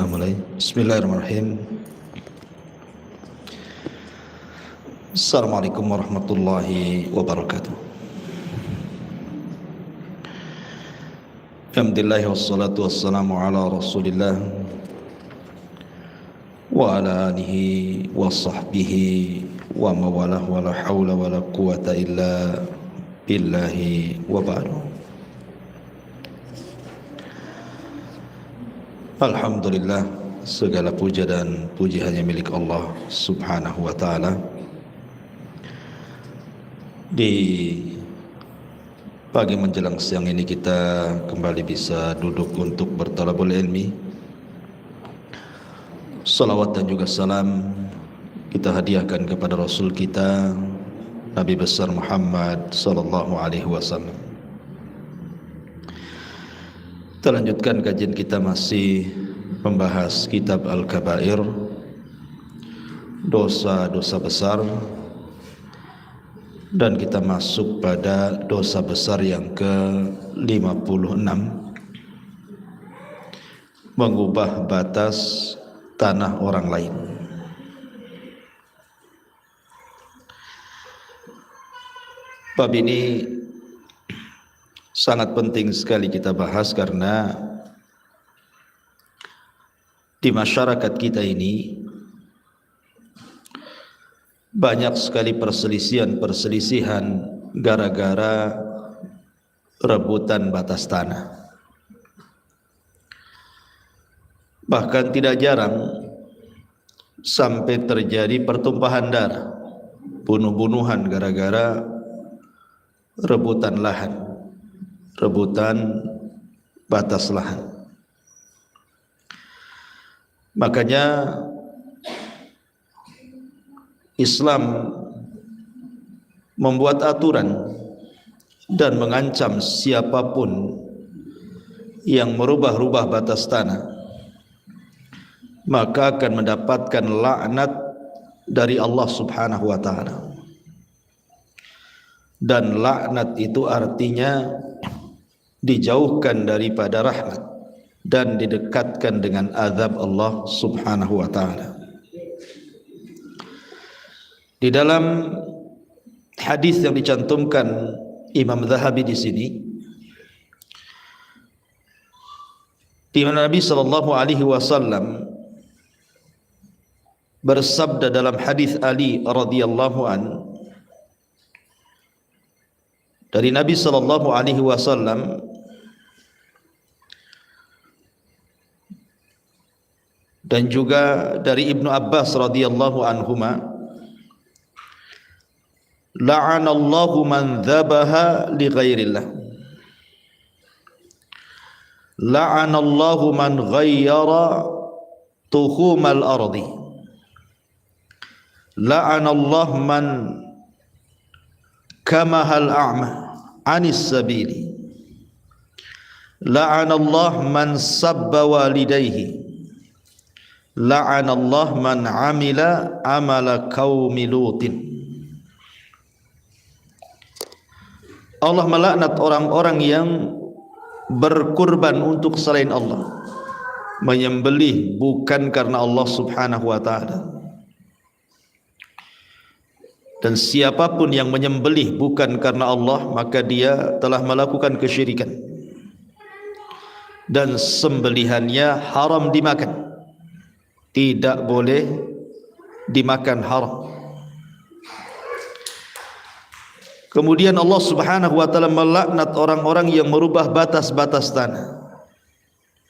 Kita mulai. Bismillahirrahmanirrahim. Assalamualaikum warahmatullahi wabarakatuh. Alhamdulillah wassalatu wassalamu ala Rasulillah wa ala alihi wa sahbihi wa mawalah wa la hawla wa la quwata illa billahi wa ba'du. Alhamdulillah, segala puja dan puji hanya milik Allah Subhanahu wa ta'ala. Di pagi menjelang siang ini kita kembali bisa duduk untuk bertalabul ilmi. Salawat dan juga salam kita hadiahkan kepada Rasul kita Nabi besar Muhammad sallallahu alaihi wasallam. Kita lanjutkan kajian kita, masih membahas kitab Al-Kabair, dosa-dosa besar, dan kita masuk pada dosa besar yang ke-56, mengubah batas tanah orang lain. Bab ini sangat penting sekali kita bahas karena di masyarakat kita ini banyak sekali perselisihan gara-gara rebutan batas tanah. Bahkan tidak jarang sampai terjadi pertumpahan darah, bunuh-bunuhan gara-gara rebutan lahan, rebutan batas lahan. Makanya Islam membuat aturan dan mengancam siapapun yang merubah-rubah batas tanah, maka akan mendapatkan laknat dari Allah Subhanahu wa ta'ala. Dan laknat itu artinya dijauhkan daripada rahmat dan didekatkan dengan azab Allah Subhanahu wa ta'ala. Di dalam hadis yang dicantumkan Imam Zahabi di sini, di mana Nabi sallallahu alaihi wasallam bersabda dalam hadis Ali radhiyallahu an, dari Nabi sallallahu alaihi wasallam, dan juga dari Ibnu Abbas radhiyallahu anhuma, la'anallahu man dzabaha li ghairillah, la'anallahu man ghayyara tuhumal ardi, la'anallahu man kamahal a'ma anis sabili, la'anallahu man sabba walidayhi, la'anallahu man amila amala qaumi lutin. Allah melaknat orang-orang yang berkurban untuk selain Allah, menyembelih bukan karena Allah Subhanahu wa ta'ala. Dan siapapun yang menyembelih bukan karena Allah, maka dia telah melakukan kesyirikan, dan sembelihannya haram dimakan, tidak boleh dimakan, haram. Kemudian Allah Subhanahu wa ta'ala melaknat orang-orang yang merubah batas-batas tanah,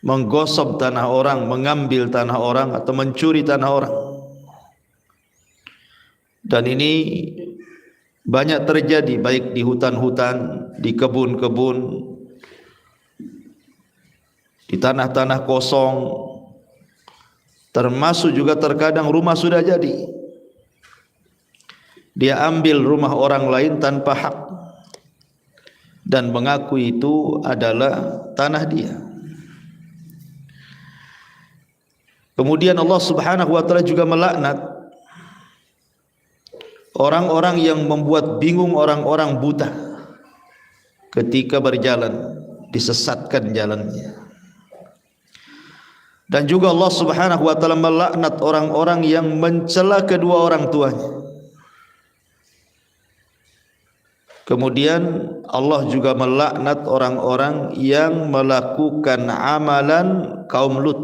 menggosok tanah orang, mengambil tanah orang, atau mencuri tanah orang. Dan ini banyak terjadi, baik di hutan-hutan, di kebun-kebun, di tanah-tanah kosong, termasuk juga terkadang rumah sudah jadi, dia ambil rumah orang lain tanpa hak dan mengaku itu adalah tanah dia. Kemudian Allah Subhanahu wa ta'ala juga melaknat orang-orang yang membuat bingung orang-orang buta ketika berjalan, disesatkan jalannya. Dan juga Allah Subhanahu wa taala melaknat orang-orang yang mencela kedua orang tuanya. Kemudian Allah juga melaknat orang-orang yang melakukan amalan kaum Lut,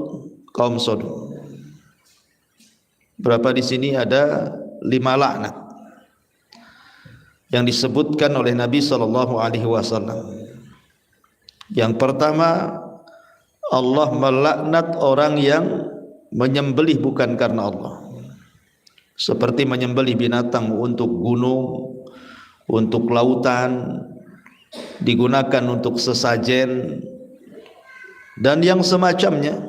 kaum Sodom. Berapa di sini ada 5 laknat yang disebutkan oleh Nabi sallallahu alaihi wasallam. Yang pertama, Allah melaknat orang yang menyembelih bukan karena Allah, seperti menyembelih binatang untuk gunung, untuk lautan, digunakan untuk sesajen dan yang semacamnya,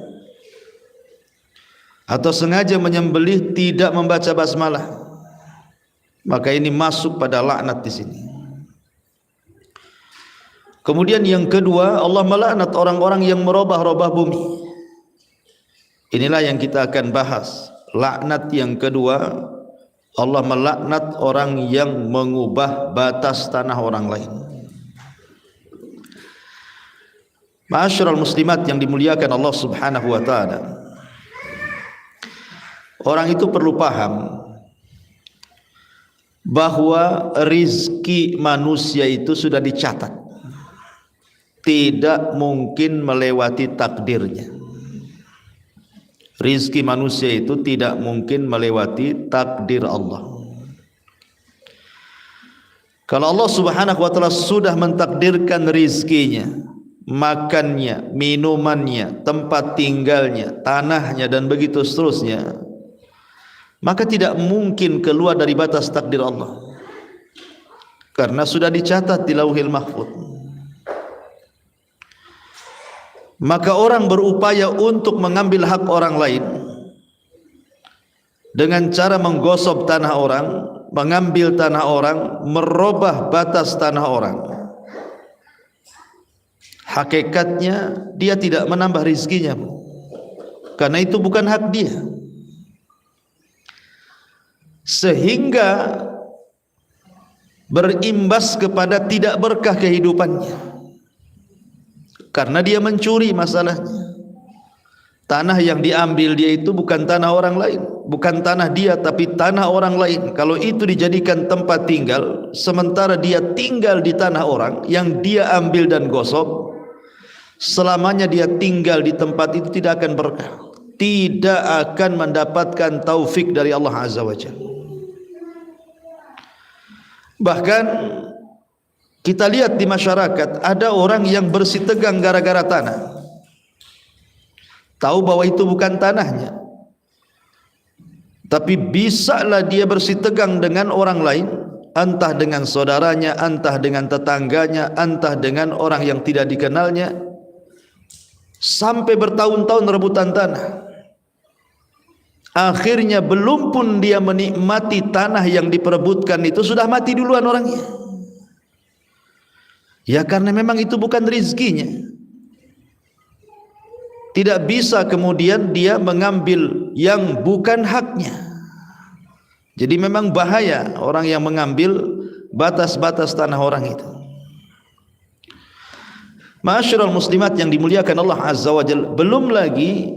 atau sengaja menyembelih tidak membaca basmalah, maka ini masuk pada laknat di sini. Kemudian yang kedua, Allah melaknat orang-orang yang merubah-rubah bumi. Inilah yang kita akan bahas. Laknat yang kedua, Allah melaknat orang yang mengubah batas tanah orang lain. Ma'asyiral muslimat yang dimuliakan Allah Subhanahu wa taala. Orang itu perlu paham bahwa rizki manusia itu sudah dicatat. Tidak mungkin melewati takdirnya. Rizki manusia itu tidak mungkin melewati takdir Allah. Kalau Allah Subhanahu wa taala sudah mentakdirkan rizkinya, makannya, minumannya, tempat tinggalnya, tanahnya dan begitu seterusnya, maka tidak mungkin keluar dari batas takdir Allah, karena sudah dicatat di Lauhil Mahfuz. Maka orang berupaya untuk mengambil hak orang lain dengan cara menggosok tanah orang, mengambil tanah orang, merubah batas tanah orang. Hakikatnya dia tidak menambah rizkinya, karena itu bukan hak dia, sehingga berimbas kepada tidak berkah kehidupannya. Karena dia mencuri masalahnya. Tanah yang diambil dia itu bukan tanah orang lain, bukan tanah dia tapi tanah orang lain. Kalau itu dijadikan tempat tinggal, sementara dia tinggal di tanah orang yang dia ambil dan gosok, selamanya dia tinggal di tempat itu tidak akan berkah, tidak akan mendapatkan taufik dari Allah Azza wa Jalla. Bahkan kita lihat di masyarakat, ada orang yang bersitegang gara-gara tanah. Tahu bahwa itu bukan tanahnya, tapi bisalah dia bersitegang dengan orang lain, entah dengan saudaranya, entah dengan tetangganya, entah dengan orang yang tidak dikenalnya, sampai bertahun-tahun rebutan tanah. Akhirnya belum pun dia menikmati tanah yang diperebutkan itu, sudah mati duluan orangnya. Ya karena memang itu bukan rizkinya. Tidak bisa kemudian dia mengambil yang bukan haknya. Jadi memang bahaya orang yang mengambil batas-batas tanah orang itu. Ma'asyiral muslimat yang dimuliakan Allah Azza wa Jalla, belum lagi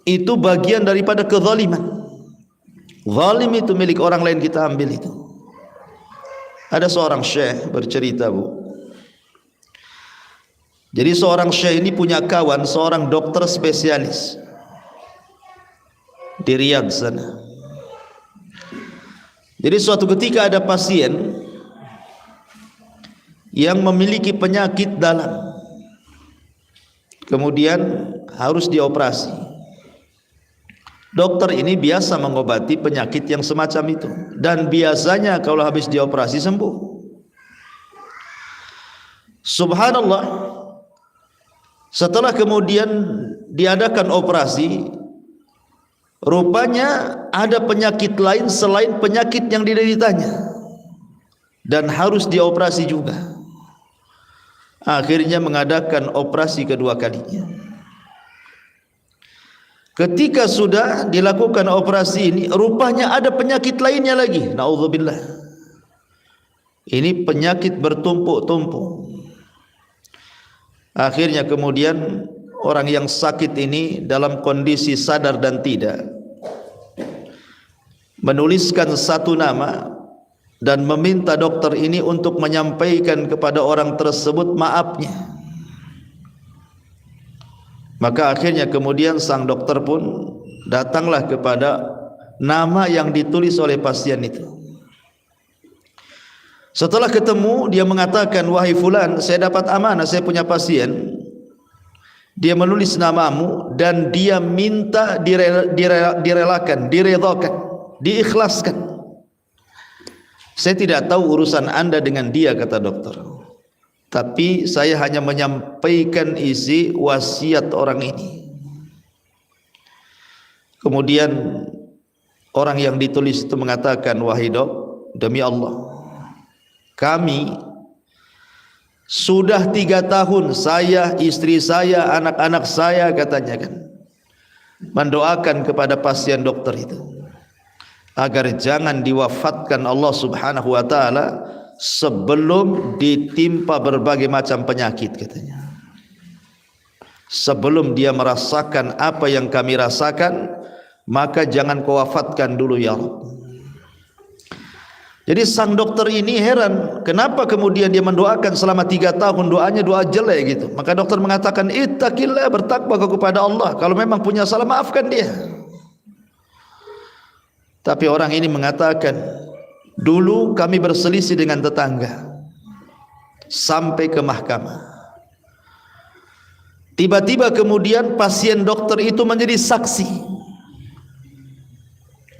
itu bagian daripada kezaliman. Zalim itu milik orang lain kita ambil itu. Ada seorang syekh bercerita, Bu. Jadi seorang syekh ini punya kawan, seorang dokter spesialis di Riyadh sana. Jadi suatu ketika ada pasien yang memiliki penyakit dalam, kemudian harus dioperasi. Dokter ini biasa mengobati penyakit yang semacam itu, dan biasanya kalau habis dioperasi sembuh. Subhanallah, setelah kemudian diadakan operasi, rupanya ada penyakit lain selain penyakit yang dideritanya, dan harus dioperasi juga. Akhirnya mengadakan operasi kedua kalinya. Ketika sudah dilakukan operasi ini, rupanya ada penyakit lainnya lagi. Na'udzubillah. Ini penyakit bertumpuk-tumpuk. Akhirnya kemudian orang yang sakit ini dalam kondisi sadar dan tidak, menuliskan satu nama dan meminta dokter ini untuk menyampaikan kepada orang tersebut maafnya. Maka akhirnya kemudian sang dokter pun datanglah kepada nama yang ditulis oleh pasien itu. Setelah ketemu, dia mengatakan, wahai fulan, saya dapat amanah, saya punya pasien, dia menulis namamu dan dia minta direlakan, diredhakan, diikhlaskan. Saya tidak tahu urusan Anda dengan dia, kata dokter, tapi saya hanya menyampaikan isi wasiat orang ini. Kemudian orang yang ditulis itu mengatakan, wahai dok, demi Allah, kami sudah 3 tahun, saya, istri saya, anak-anak saya, katanya kan, mendoakan kepada pasien dokter itu agar jangan diwafatkan Allah subhanahu wa ta'ala sebelum ditimpa berbagai macam penyakit, katanya. Sebelum dia merasakan apa yang kami rasakan, maka jangan kau wafatkan dulu ya Rabb. Jadi sang dokter ini heran, kenapa kemudian dia mendoakan selama 3 tahun doanya doa jelek gitu. Maka dokter mengatakan, ittaqillah, bertakwa kepada Allah, kalau memang punya salah maafkan dia. Tapi orang ini mengatakan, dulu kami berselisih dengan tetangga sampai ke mahkamah. Tiba-tiba kemudian pasien dokter itu menjadi saksi.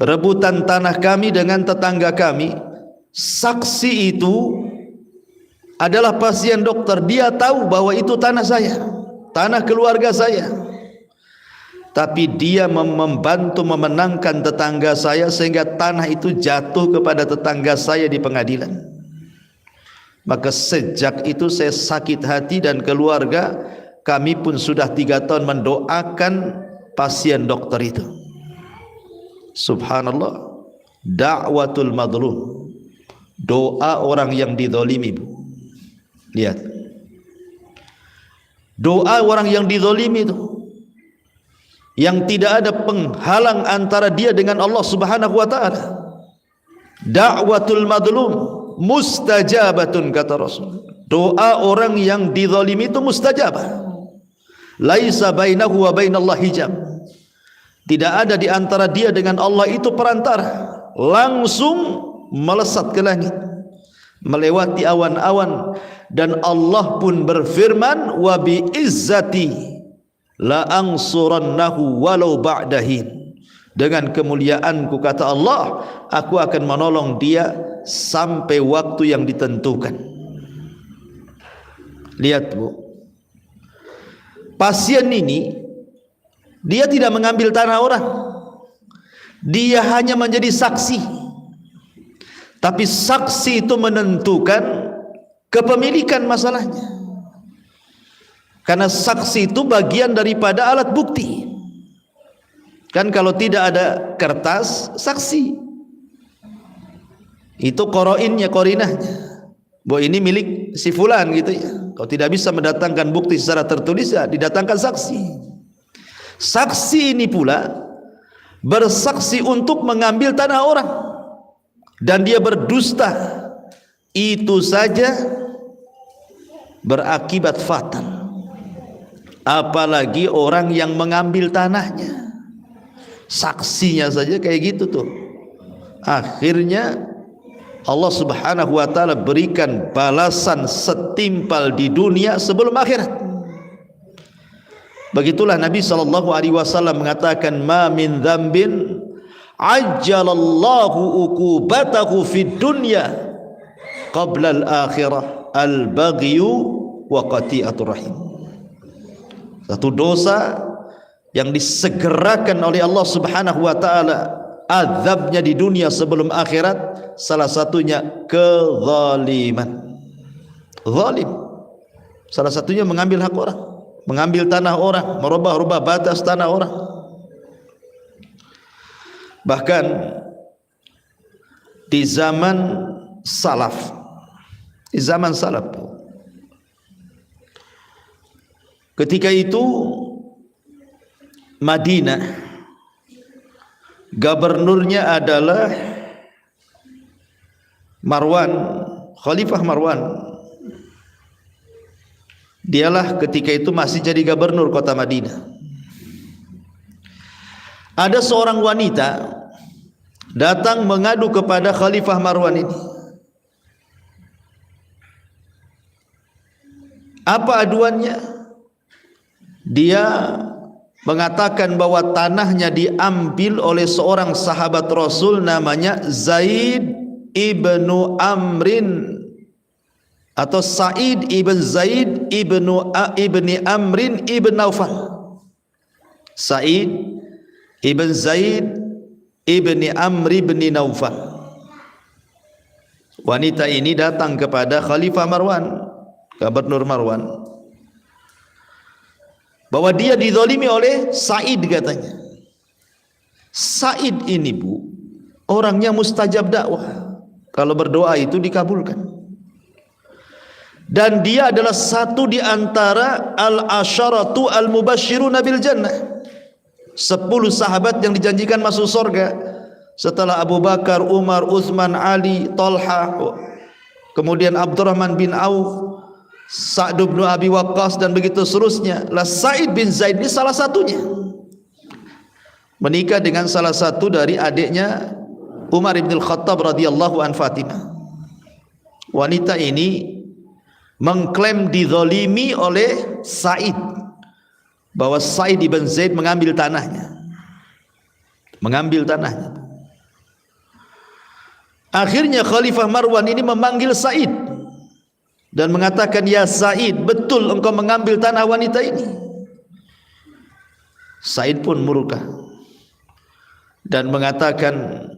Rebutan tanah kami dengan tetangga kami. Saksi itu adalah pasien dokter. Dia tahu bahwa itu tanah saya, tanah keluarga saya. Tapi dia membantu memenangkan tetangga saya sehingga tanah itu jatuh kepada tetangga saya di pengadilan. Maka sejak itu saya sakit hati dan keluarga kami pun sudah 3 tahun mendoakan pasien dokter itu. Subhanallah, da'watul madlum, doa orang yang dizalimi. Lihat, doa orang yang dizalimi itu, yang tidak ada penghalang antara dia dengan Allah subhanahu wa ta'ala. Da'watul madlum mustajabatun, kata Rasul. Doa orang yang dizalimi itu mustajabah. Laisa bainahu wa bainallah hijab. Tidak ada di antara dia dengan Allah itu perantara. Langsung melesat ke langit, melewati awan-awan, dan Allah pun berfirman, wa bi izzati la ansurannahu walau ba'dahin. Dengan kemuliaanku, kata Allah, aku akan menolong dia sampai waktu yang ditentukan. Lihat Bu, pasien ini dia tidak mengambil tanah orang, dia hanya menjadi saksi. Tapi saksi itu menentukan kepemilikan masalahnya, karena saksi itu bagian daripada alat bukti. Kan kalau tidak ada kertas, saksi itu qoroinnya, korinahnya, bahwa ini milik si fulan gitu ya. Kalau tidak bisa mendatangkan bukti secara tertulis, ya didatangkan saksi. Saksi ini pula bersaksi untuk mengambil tanah orang, dan dia berdusta, itu saja berakibat fatal. Apalagi orang yang mengambil tanahnya, saksinya saja kayak gitu tuh. Akhirnya Allah subhanahu wa ta'ala berikan balasan setimpal di dunia sebelum akhirat. Begitulah Nabi SAW mengatakan, ma min dzambin ajjalallahu uqubatahu fid dunya qabla al-akhirah al-baghyu wa qati'atur rahim. Satu dosa yang disegerakan oleh Allah subhanahu wa ta'ala azabnya di dunia sebelum akhirat, salah satunya kezaliman. Zalim, salah satunya mengambil hak orang, mengambil tanah orang, merubah-rubah batas tanah orang. Bahkan di zaman salaf, ketika itu Madinah, gubernurnya adalah Marwan, Khalifah Marwan. Dialah ketika itu masih jadi gubernur kota Madinah. Ada seorang wanita datang mengadu kepada Khalifah Marwan ini. Apa aduannya? Dia mengatakan bahwa tanahnya diambil oleh seorang sahabat Rasul namanya Zaid ibnu Amrin atau Sa'id ibn Zaid ibni Amrin ibn Naufal. Sa'id ibn Zaid ibni Amr ibn Naufal. Wanita ini datang kepada Khalifah Marwan, Gubernur Marwan, bahwa dia dizalimi oleh Sa'id katanya. Sa'id ini bu, orangnya mustajab dakwah. Kalau berdoa itu dikabulkan. Dan dia adalah satu di antara al-asyaratu al-mubashshiruna bil jannah. 10 sahabat yang dijanjikan masuk surga setelah Abu Bakar, Umar, Utsman, Ali, Talha, kemudian Abdurrahman bin Auf, Sa'd bin Abi Waqqas dan begitu seterusnya. Lah Sa'id bin Zaid ini salah satunya. Menikah dengan salah satu dari adiknya Umar bin Khattab radhiyallahu an Fatimah. Wanita ini mengklaim dizalimi oleh Sa'id, bahwa Sa'id ibn Zaid mengambil tanahnya. Akhirnya Khalifah Marwan ini memanggil Sa'id dan mengatakan, "Ya Sa'id, betul engkau mengambil tanah wanita ini?" Sa'id pun murka dan mengatakan,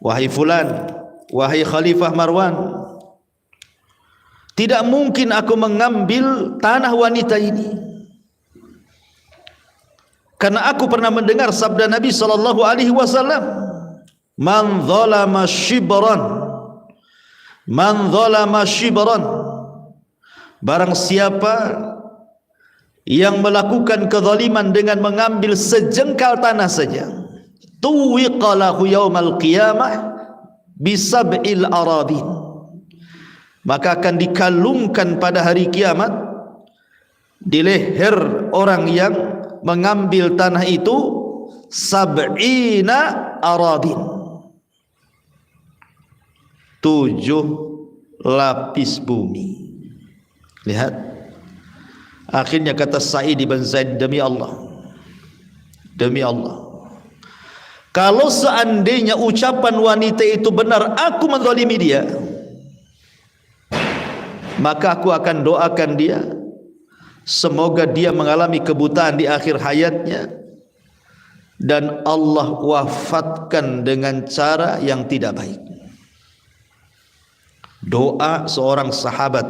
"Wahai fulan, wahai Khalifah Marwan, tidak mungkin aku mengambil tanah wanita ini. Karena aku pernah mendengar sabda Nabi sallallahu alaihi wasallam, man zalama shibran, barang siapa yang melakukan kezaliman dengan mengambil sejengkal tanah saja, tuwiqa lahu yaumal qiyamah bisab'il aradin, maka akan dikalungkan pada hari kiamat di leher orang yang mengambil tanah itu sab'ina aradin, 7 lapis bumi. Lihat, akhirnya kata Sa'id bin Zaid, demi Allah, kalau seandainya ucapan wanita itu benar, aku menzalimi dia, maka aku akan doakan dia, semoga dia mengalami kebutaan di akhir hayatnya dan Allah wafatkan dengan cara yang tidak baik. Doa seorang sahabat,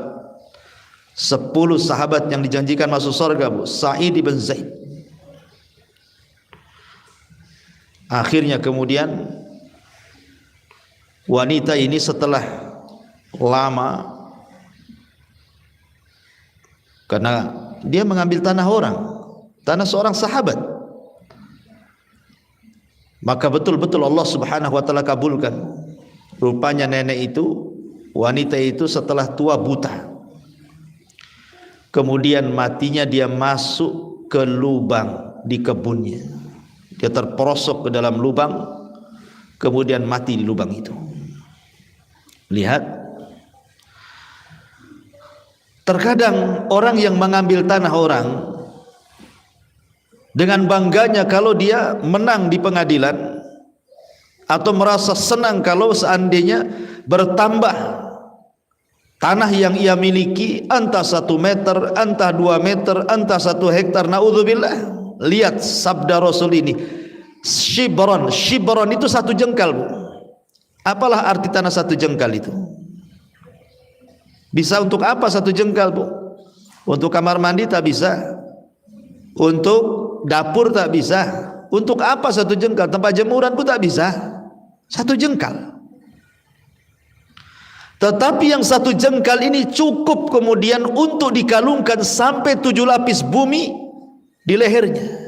10 sahabat yang dijanjikan masuk surga, bu, Sa'id bin Zaid. Akhirnya kemudian wanita ini setelah lama, karena dia mengambil tanah orang, tanah seorang sahabat, maka betul-betul Allah subhanahu wa ta'ala kabulkan. Rupanya nenek itu, wanita itu setelah tua buta, kemudian matinya dia masuk ke lubang di kebunnya. Dia terperosok ke dalam lubang, kemudian mati di lubang itu. Lihat, terkadang orang yang mengambil tanah orang dengan bangganya kalau dia menang di pengadilan, atau merasa senang kalau seandainya bertambah tanah yang ia miliki, entah 1 meter, entah 2 meter, entah 1 hektar, naudzubillah. Lihat sabda Rasul ini, shibron itu 1 jengkal, bu. Apalah arti tanah 1 jengkal itu? Bisa untuk apa 1 jengkal, bu? Untuk kamar mandi tak bisa, untuk dapur tak bisa. Untuk apa 1 jengkal? Tempat jemuran pun tak bisa. 1 jengkal. Tetapi yang 1 jengkal ini cukup kemudian untuk dikalungkan sampai 7 lapis bumi di lehernya.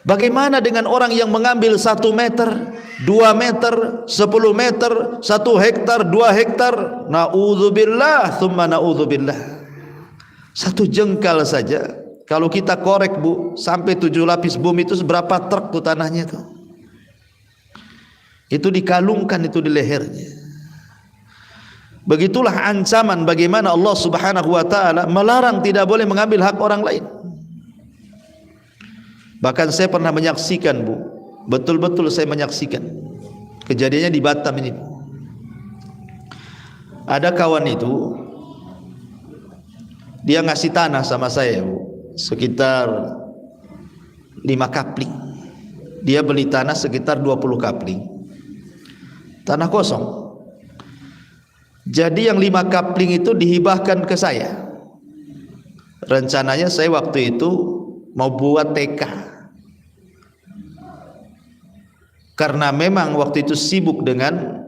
Bagaimana dengan orang yang mengambil 1 meter, 2 meter, 10 meter, 1 hektar, 2 hektar? Na'udzubillah, thumma na'udzubillah. 1 jengkal saja, kalau kita korek Bu, sampai 7 lapis bumi itu seberapa truk tuh tanahnya tuh. Itu dikalungkan itu di lehernya. Begitulah ancaman bagaimana Allah Subhanahu wa taala melarang tidak boleh mengambil hak orang lain. Bahkan saya pernah menyaksikan Bu, betul-betul saya menyaksikan kejadiannya di Batam ini. Ada kawan itu, dia ngasih tanah sama saya Bu, sekitar 5 kapling. Dia beli tanah sekitar 20 kapling, tanah kosong. Jadi yang 5 kapling itu dihibahkan ke saya. Rencananya saya waktu itu mau buat TK, karena memang waktu itu sibuk dengan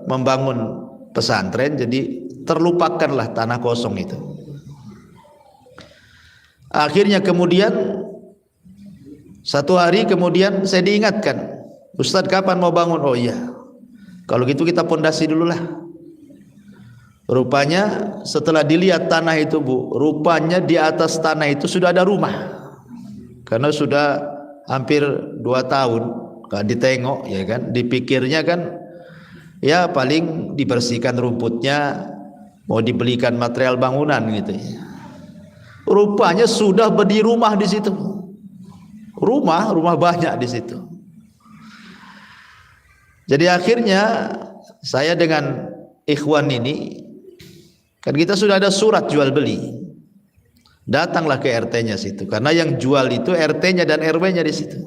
membangun pesantren, jadi terlupakanlah tanah kosong itu. Akhirnya kemudian satu hari kemudian saya diingatkan, Ustadz kapan mau bangun? Oh iya, kalau gitu kita pondasi dulu lah. Rupanya setelah dilihat tanah itu Bu, rupanya di atas tanah itu sudah ada rumah, karena sudah hampir 2 tahun gak ditengok, ya kan. Dipikirnya kan ya paling dibersihkan rumputnya, mau dibelikan material bangunan gitu ya. Rupanya sudah berdiri rumah di situ. Rumah banyak di situ. Jadi akhirnya saya dengan ikhwan ini, kan kita sudah ada surat jual beli. Datanglah ke RT-nya situ, karena yang jual itu RT-nya dan RW-nya di situ.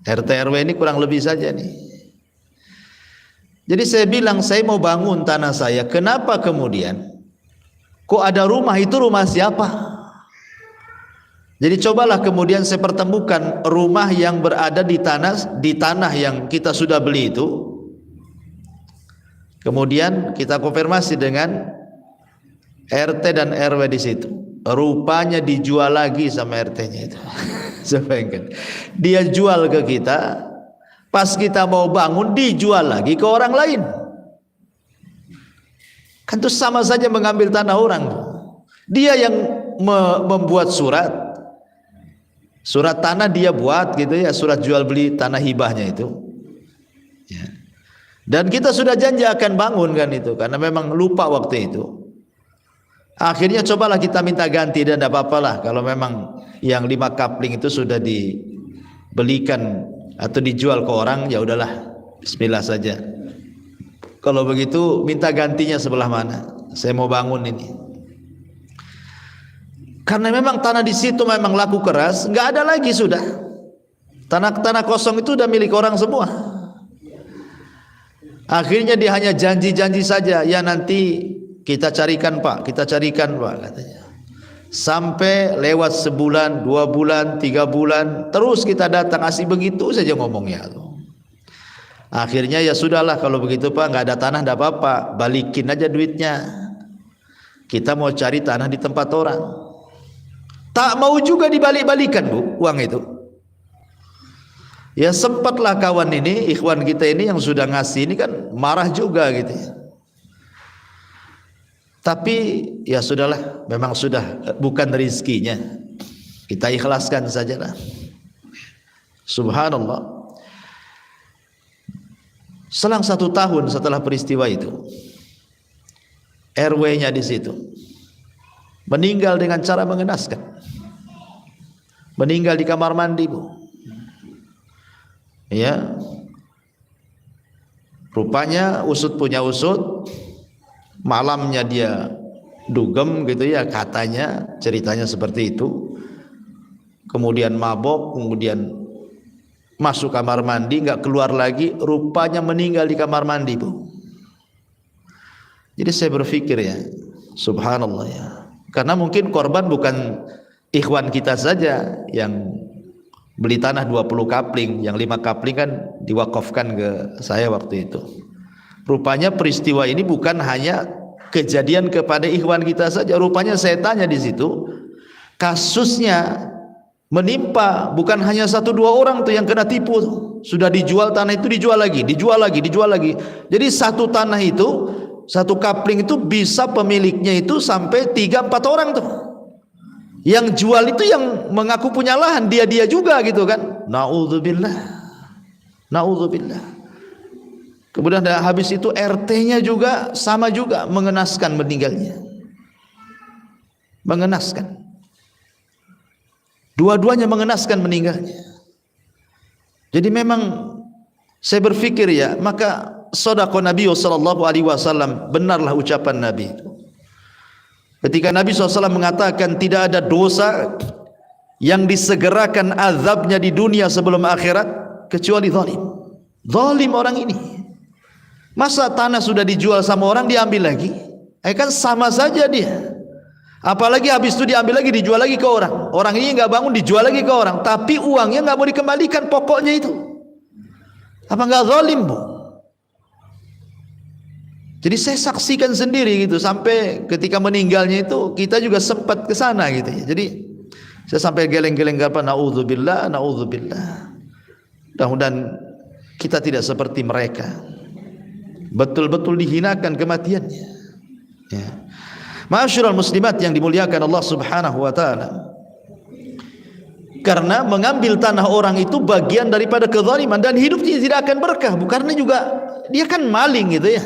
RT RW ini kurang lebih saja nih. Jadi saya bilang saya mau bangun tanah saya, kenapa kemudian kok ada rumah, itu rumah siapa? Jadi cobalah kemudian saya pertemukan rumah yang berada di tanah yang kita sudah beli itu. Kemudian kita konfirmasi dengan RT dan RW di situ. Rupanya dijual lagi sama RT-nya itu. Bayangkan, dia jual ke kita, pas kita mau bangun dijual lagi ke orang lain. Kan itu sama saja mengambil tanah orang. Dia yang membuat surat tanah dia buat gitu ya, surat jual beli tanah hibahnya itu ya. Dan kita sudah janji akan bangun kan itu, karena memang lupa waktu itu. Akhirnya cobalah kita minta ganti, dan tidak apa-apalah kalau memang yang 5 kapling itu sudah dibelikan atau dijual ke orang, ya udahlah, bismillah saja. Kalau begitu minta gantinya sebelah mana? Saya mau bangun ini. Karena memang tanah di situ memang laku keras, nggak ada lagi sudah. Tanah kosong itu udah milik orang semua. Akhirnya dia hanya janji-janji saja, ya nanti kita carikan Pak, katanya. Sampai lewat sebulan, 2 bulan, 3 bulan, terus kita datang, asih begitu saja ngomongnya. Akhirnya ya sudahlah kalau begitu Pak, nggak ada tanah, nggak apa-apa, balikin aja duitnya. Kita mau cari tanah di tempat orang. Tak mau juga dibalik-balikan Bu, uang itu. Ya sempatlah kawan ini, ikhwan kita ini yang sudah ngasih ini kan marah juga gitu ya. Tapi ya sudahlah, memang sudah bukan rezekinya, kita ikhlaskan sajalah. Subhanallah. Selang 1 tahun setelah peristiwa itu, RW-nya di situ meninggal dengan cara mengenaskan. Meninggal di kamar mandi Bu. Ya. Rupanya usut punya usut. Malamnya dia dugem gitu ya, katanya, ceritanya seperti itu. Kemudian mabok, kemudian masuk kamar mandi, nggak keluar lagi, rupanya meninggal di kamar mandi Bu. Jadi saya berpikir ya, subhanallah ya, karena mungkin korban bukan ikhwan kita saja yang beli tanah 20 kapling, yang 5 kapling kan diwakafkan ke saya waktu itu. Rupanya peristiwa ini bukan hanya kejadian kepada ikhwan kita saja. Rupanya saya tanya di situ, kasusnya menimpa, bukan hanya 1-2 orang tuh yang kena tipu tuh. Sudah dijual tanah itu, dijual lagi. Jadi satu tanah itu, satu kapling itu bisa pemiliknya itu sampai 3-4 orang tuh. Yang jual itu yang mengaku punya lahan, dia juga gitu kan. Naudzubillah. Kemudian habis itu RT-nya juga sama juga mengenaskan meninggalnya. Mengenaskan. Dua-duanya mengenaskan meninggalnya. Jadi memang saya berfikir ya, maka sedekah Nabi sallallahu alaihi wasallam, benarlah ucapan Nabi itu. Ketika Nabi SAW mengatakan tidak ada dosa yang disegerakan azabnya di dunia sebelum akhirat kecuali zalim. Zalim orang ini. Masa tanah sudah dijual sama orang diambil lagi? Kan sama saja dia. Apalagi habis itu diambil lagi, dijual lagi ke orang. Orang ini enggak bangun, dijual lagi ke orang, tapi uangnya enggak mau dikembalikan, pokoknya itu. Apa enggak zalim, Bu? Jadi saya saksikan sendiri gitu, sampai ketika meninggalnya itu kita juga sempat ke sana gitu ya. Jadi saya sampai geleng-geleng apa, naudzubillah. Mudah-mudahan kita tidak seperti mereka. Betul-betul dihinakan kematiannya. Ya. Ma'asyiral muslimat yang dimuliakan Allah Subhanahu wa taala. Karena mengambil tanah orang itu bagian daripada kezaliman dan hidupnya tidak akan berkah, karena juga dia kan maling gitu ya.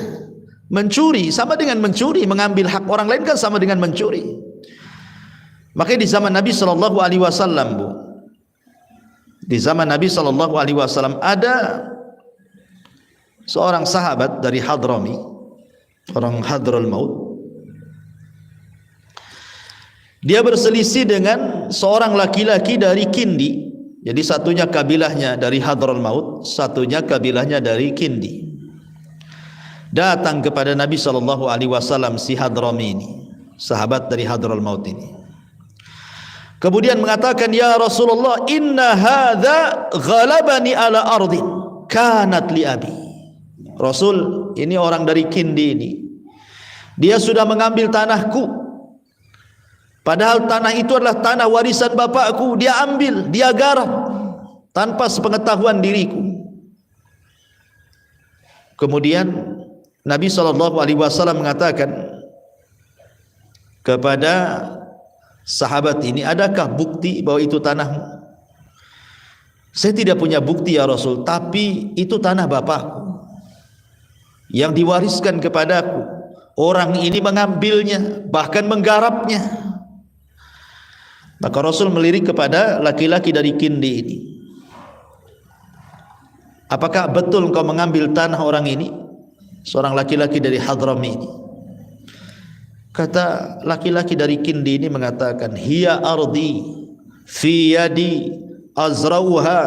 Mencuri sama dengan mencuri, mengambil hak orang lain kan sama dengan mencuri. Makanya di zaman Nabi sallallahu alaihi wasallam, Bu. Di zaman Nabi sallallahu alaihi wasallam ada seorang sahabat dari Hadrami, orang Hadraul Maut. Dia berselisih dengan seorang laki-laki dari Kindi. Jadi satunya kabilahnya dari Hadraul Maut, satunya kabilahnya dari Kindi. Datang kepada Nabi sallallahu alaihi wasallam si Hadrami ini, sahabat dari Hadraul Maut ini. Kemudian mengatakan, "Ya Rasulullah, inna hadza ghalabani ala ardin kanat li abi." Rasul, ini orang dari Kindi ini. Dia sudah mengambil tanahku. Padahal tanah itu adalah tanah warisan bapakku, dia ambil, dia garap tanpa sepengetahuan diriku. Kemudian Nabi SAW mengatakan kepada sahabat ini, adakah bukti bahwa itu tanahmu? Saya tidak punya bukti ya Rasul, tapi itu tanah bapakku yang diwariskan kepadaku. Orang ini mengambilnya, bahkan menggarapnya. Maka Rasul melirik kepada laki-laki dari Kindi ini. Apakah betul engkau mengambil tanah orang ini? Seorang laki-laki dari Hadrami ini. Kata laki-laki dari Kindi ini mengatakan, hiya ardi fi yadi azrauha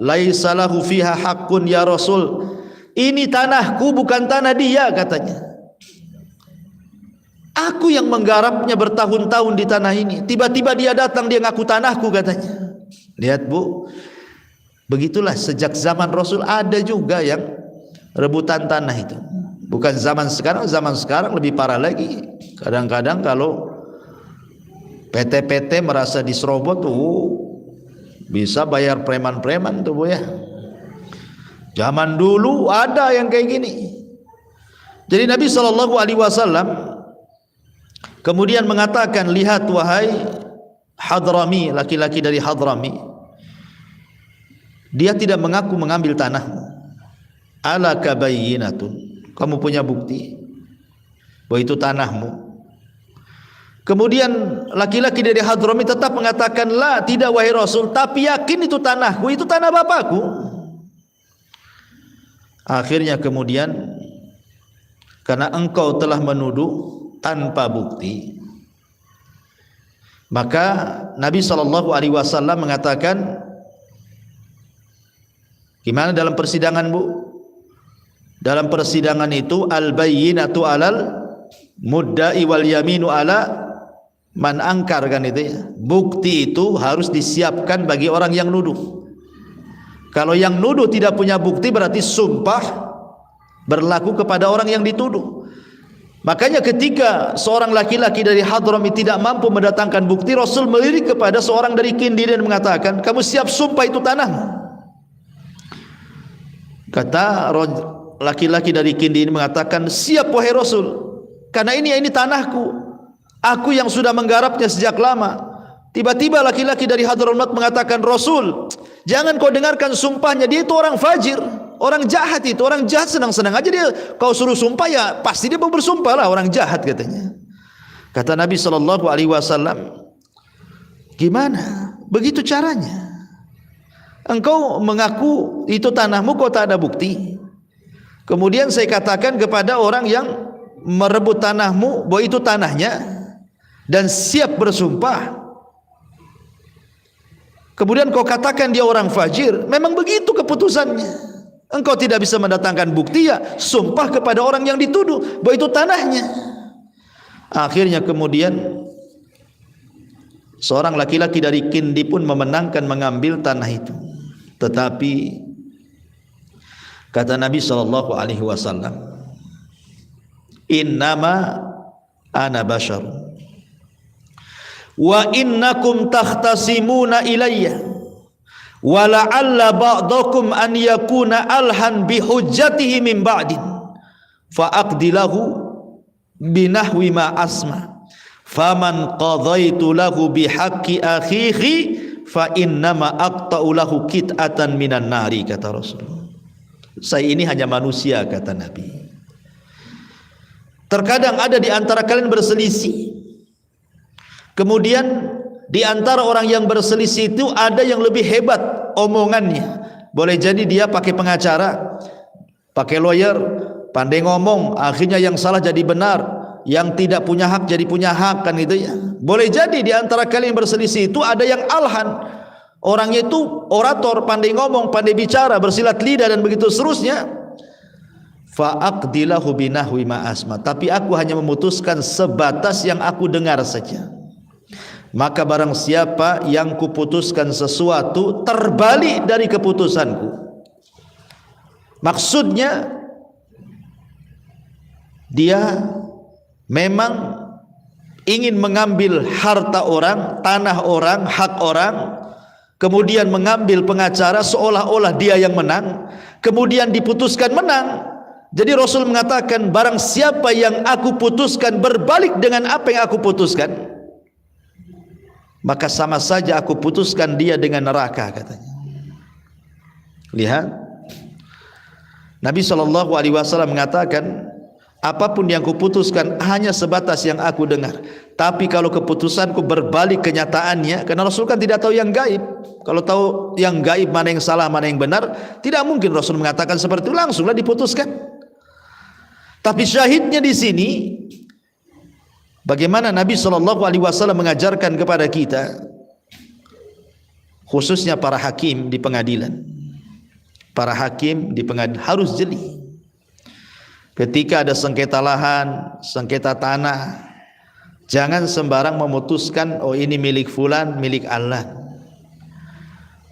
laisa lahu fiha haqqun ya Rasul. Ini tanahku, bukan tanah dia, katanya. Aku yang menggarapnya bertahun-tahun di tanah ini. Tiba-tiba dia datang, dia ngaku tanahku, katanya. Lihat, Bu, begitulah sejak zaman Rasul ada juga yang rebutan tanah itu. Bukan zaman sekarang lebih parah lagi. Kadang-kadang kalau PT-PT merasa diserobot tuh, bisa bayar preman-preman tuh, Bu, ya. Zaman dulu ada yang kayak gini. Jadi Nabi SAW kemudian mengatakan, lihat wahai Hadrami, laki-laki dari Hadrami, dia tidak mengaku mengambil tanahmu. Ala kabayyinatun, kamu punya bukti bahwa itu tanahmu? Kemudian laki-laki dari Hadrami tetap mengatakan, la, tidak wahai Rasul, tapi yakin itu tanahku, itu tanah bapakku. Akhirnya kemudian, karena engkau telah menuduh tanpa bukti, maka Nabi SAW mengatakan, gimana dalam persidangan, Bu? Dalam persidangan itu, al-bayyinatu alal mudda'i wal yaminu ala man angkar, kan itu ya. Bukti itu harus disiapkan bagi orang yang nuduh. Kalau yang nuduh tidak punya bukti, berarti sumpah berlaku kepada orang yang dituduh. Makanya ketika seorang laki-laki dari Hadramit tidak mampu mendatangkan bukti, Rasul melirik kepada seorang dari Kindi dan mengatakan, kamu siap sumpah itu tanahmu? Kata laki-laki dari Kindi ini mengatakan, siap wahai Rasul, karena ini tanahku, aku yang sudah menggarapnya sejak lama. Tiba-tiba laki-laki dari Hadramut mengatakan, Rasul, jangan kau dengarkan sumpahnya, dia itu orang fajir, orang jahat itu, orang jahat senang-senang aja dia. Kau suruh sumpah ya pasti dia mau bersumpah lah, orang jahat katanya. Kata Nabi SAW, gimana? Begitu caranya. Engkau mengaku itu tanahmu, kau tak ada bukti. Kemudian saya katakan kepada orang yang merebut tanahmu bahwa itu tanahnya dan siap bersumpah. Kemudian kau katakan dia orang fajir. Memang begitu keputusannya. Engkau tidak bisa mendatangkan bukti, ya sumpah kepada orang yang dituduh bahwa itu tanahnya. Akhirnya kemudian seorang laki-laki dari Kindi pun memenangkan mengambil tanah itu. Tetapi kata Nabi SAW, innama ana bashar wa innakum takhtasimuna ilayya wa la'alla ba'dakum an yakuna alhan bihujjatihi min ba'din fa aqdilahu binahwi ma asma faman qadaitu lahu bihaqqi akhihi fa innama aqta'u lahu kit'atan minan nari, kata Rasul. Saya ini hanya manusia, kata Nabi. Terkadang ada di antara kalian berselisih. Kemudian di antara orang yang berselisih itu ada yang lebih hebat omongannya. Boleh jadi dia pakai pengacara, pakai lawyer, pandai ngomong, akhirnya yang salah jadi benar, yang tidak punya hak jadi punya hak, kan gitu ya. Boleh jadi di antara kalian yang berselisih itu ada yang alhan, orangnya itu orator, pandai ngomong, pandai bicara, bersilat lidah dan begitu seterusnya. Fa'aqdilahu binahwi ma asma, tapi aku hanya memutuskan sebatas yang aku dengar saja. Maka barang siapa yang kuputuskan sesuatu terbalik dari keputusanku, maksudnya dia memang ingin mengambil harta orang, tanah orang, hak orang, kemudian mengambil pengacara seolah-olah dia yang menang, kemudian diputuskan menang. Jadi Rasul mengatakan, barang siapa yang aku putuskan berbalik dengan apa yang aku putuskan, maka sama saja aku putuskan dia dengan neraka, katanya. Lihat, Nabi SAW mengatakan, apapun yang kuputuskan hanya sebatas yang aku dengar. Tapi kalau keputusanku berbalik kenyataannya, karena Rasul kan tidak tahu yang gaib. Kalau tahu yang gaib, mana yang salah, mana yang benar, tidak mungkin Rasul mengatakan seperti itu, langsunglah diputuskan. Tapi syahidnya di sini, bagaimana Nabi SAW mengajarkan kepada kita, khususnya para hakim di pengadilan. Para hakim di pengadilan harus jeli. Ketika ada sengketa lahan, sengketa tanah, jangan sembarang memutuskan, oh ini milik fulan, milik Allah.